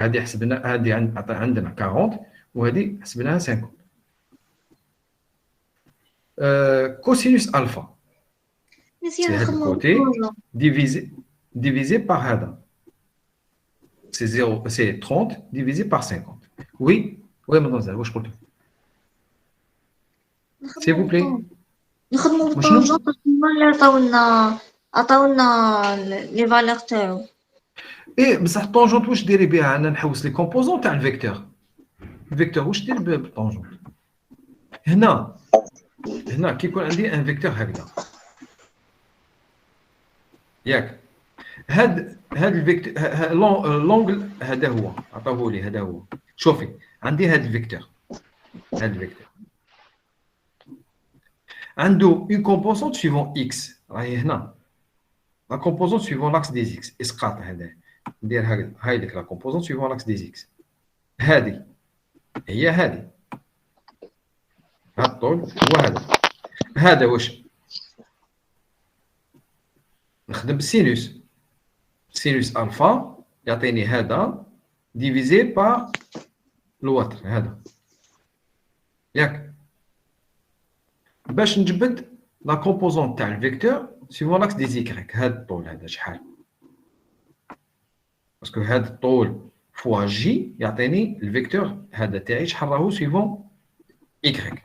هذه حسبنا هذه عندنا 40 وهذه حسبناها 50 cosinus alpha c'est هذا côté divisé par هذا c'est 0 c'est 30 divisé par 50 oui mademoiselle واش قلت s'il vous plaît نخدمو بالطونجون باش هما عطاونا لي فالور تاعو ايه بصح الطونجونت واش ديري بها انا نحوس لي كومبوزون تاع الفيكتور واش دير بالطونجونت هنا كي يكون عندي ان فيكتور هكذا ياك هاد الفيكتور لونغل هذا هو عطاوه لي هذا هو شوفي عندي هاد الفيكتور عنده une composante suivant x راهي هنا la composante suivant l'axe des x اسقاط هذا ندير هاي ديك la composante suivant l'axe des x هذه هي هذه هذا الطول وهذا هذا واش نخدم بالسينوس سينوس الفا يعطيني هذا ديفيزي بار الوتر هذا ياك باش نجبد لا كومبوزون تاع الفيكتور سيفون لاكس دي زيكريك هذا الطول هذا شحال باسكو هذا الطول فوا جي يعطيني الفيكتور هذا تاعي شحال راهو سيفون ايكريك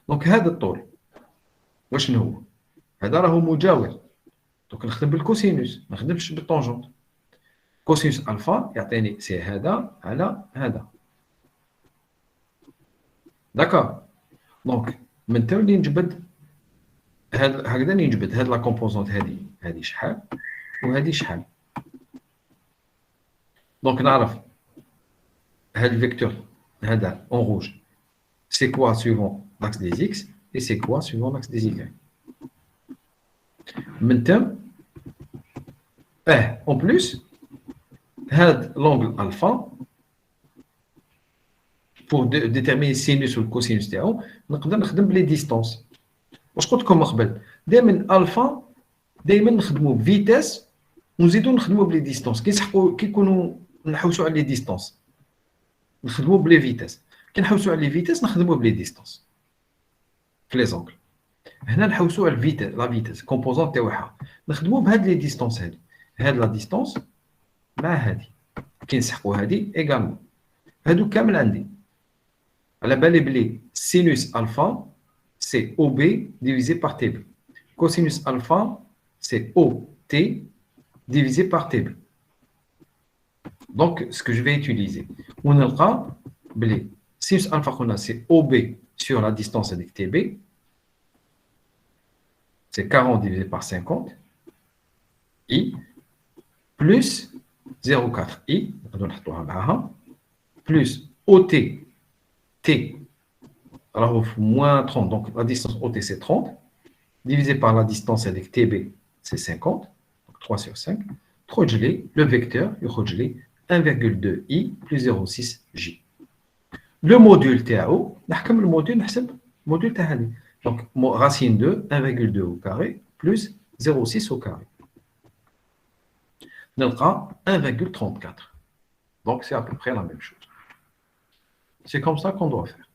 دونك هذا الطول واش هو هذا راهو مجاور دونك نخدم بالكوسينوس ما نخدمش بالطونجونت كوسينوس الفا يعطيني سي هذا على هذا داكور دونك من تما اللي نجبد هكذا نجبد هاد لا كومبوزونت هذه شحال وهذه شحال دونك نعرف هاد الفيكتور هذا اون روج سي كوا سويفون لاكس دي اكس اي سي كوا سويفون لاكس دي واي من تم اون بلوس هاد لونغل الفا pour déterminer sinus ou cosinus تاعو نقدر نخدم بلي ديستونس واش قلت لكم قبل دائما الفا دائما نخدموا بفيتاس ونزيدوا نخدموا بلي ديستونس كي يكونوا نحوسوا على لي ديستونس نخدموا بلي فيتاس كي نحوسوا على لي فيتاس نخدموا بلي ديستونس في لي زونغل هنا نحوسوا على الفيتاس لا فيتاس كومبوزون تاعها نخدموا بهاد لي ديستونس هاد لا ديستونس مع هادي كي نسحقوا هادي ايغالمون هادو كامل عندي على بالي بلي سينوس الفا c'est OB divisé par TB. Cosinus alpha, c'est OT divisé par TB. Donc, ce que je vais utiliser, on aura sinus alpha, c'est OB sur la distance avec TB. C'est 40 divisé par 50. I plus 0,4 I, plus OT, T. Alors, moins 30, donc la distance OT c'est 30, divisé par la distance avec TB c'est 50, donc 3 sur 5. Trop gelé, le vecteur, 1,2 I plus 0,6 J. Le module TAO, le module TAHALI. Donc, racine de 1,2 au carré plus 0,6 au carré. On aura 1,34. Donc, c'est à peu près la même chose. C'est comme ça qu'on doit faire.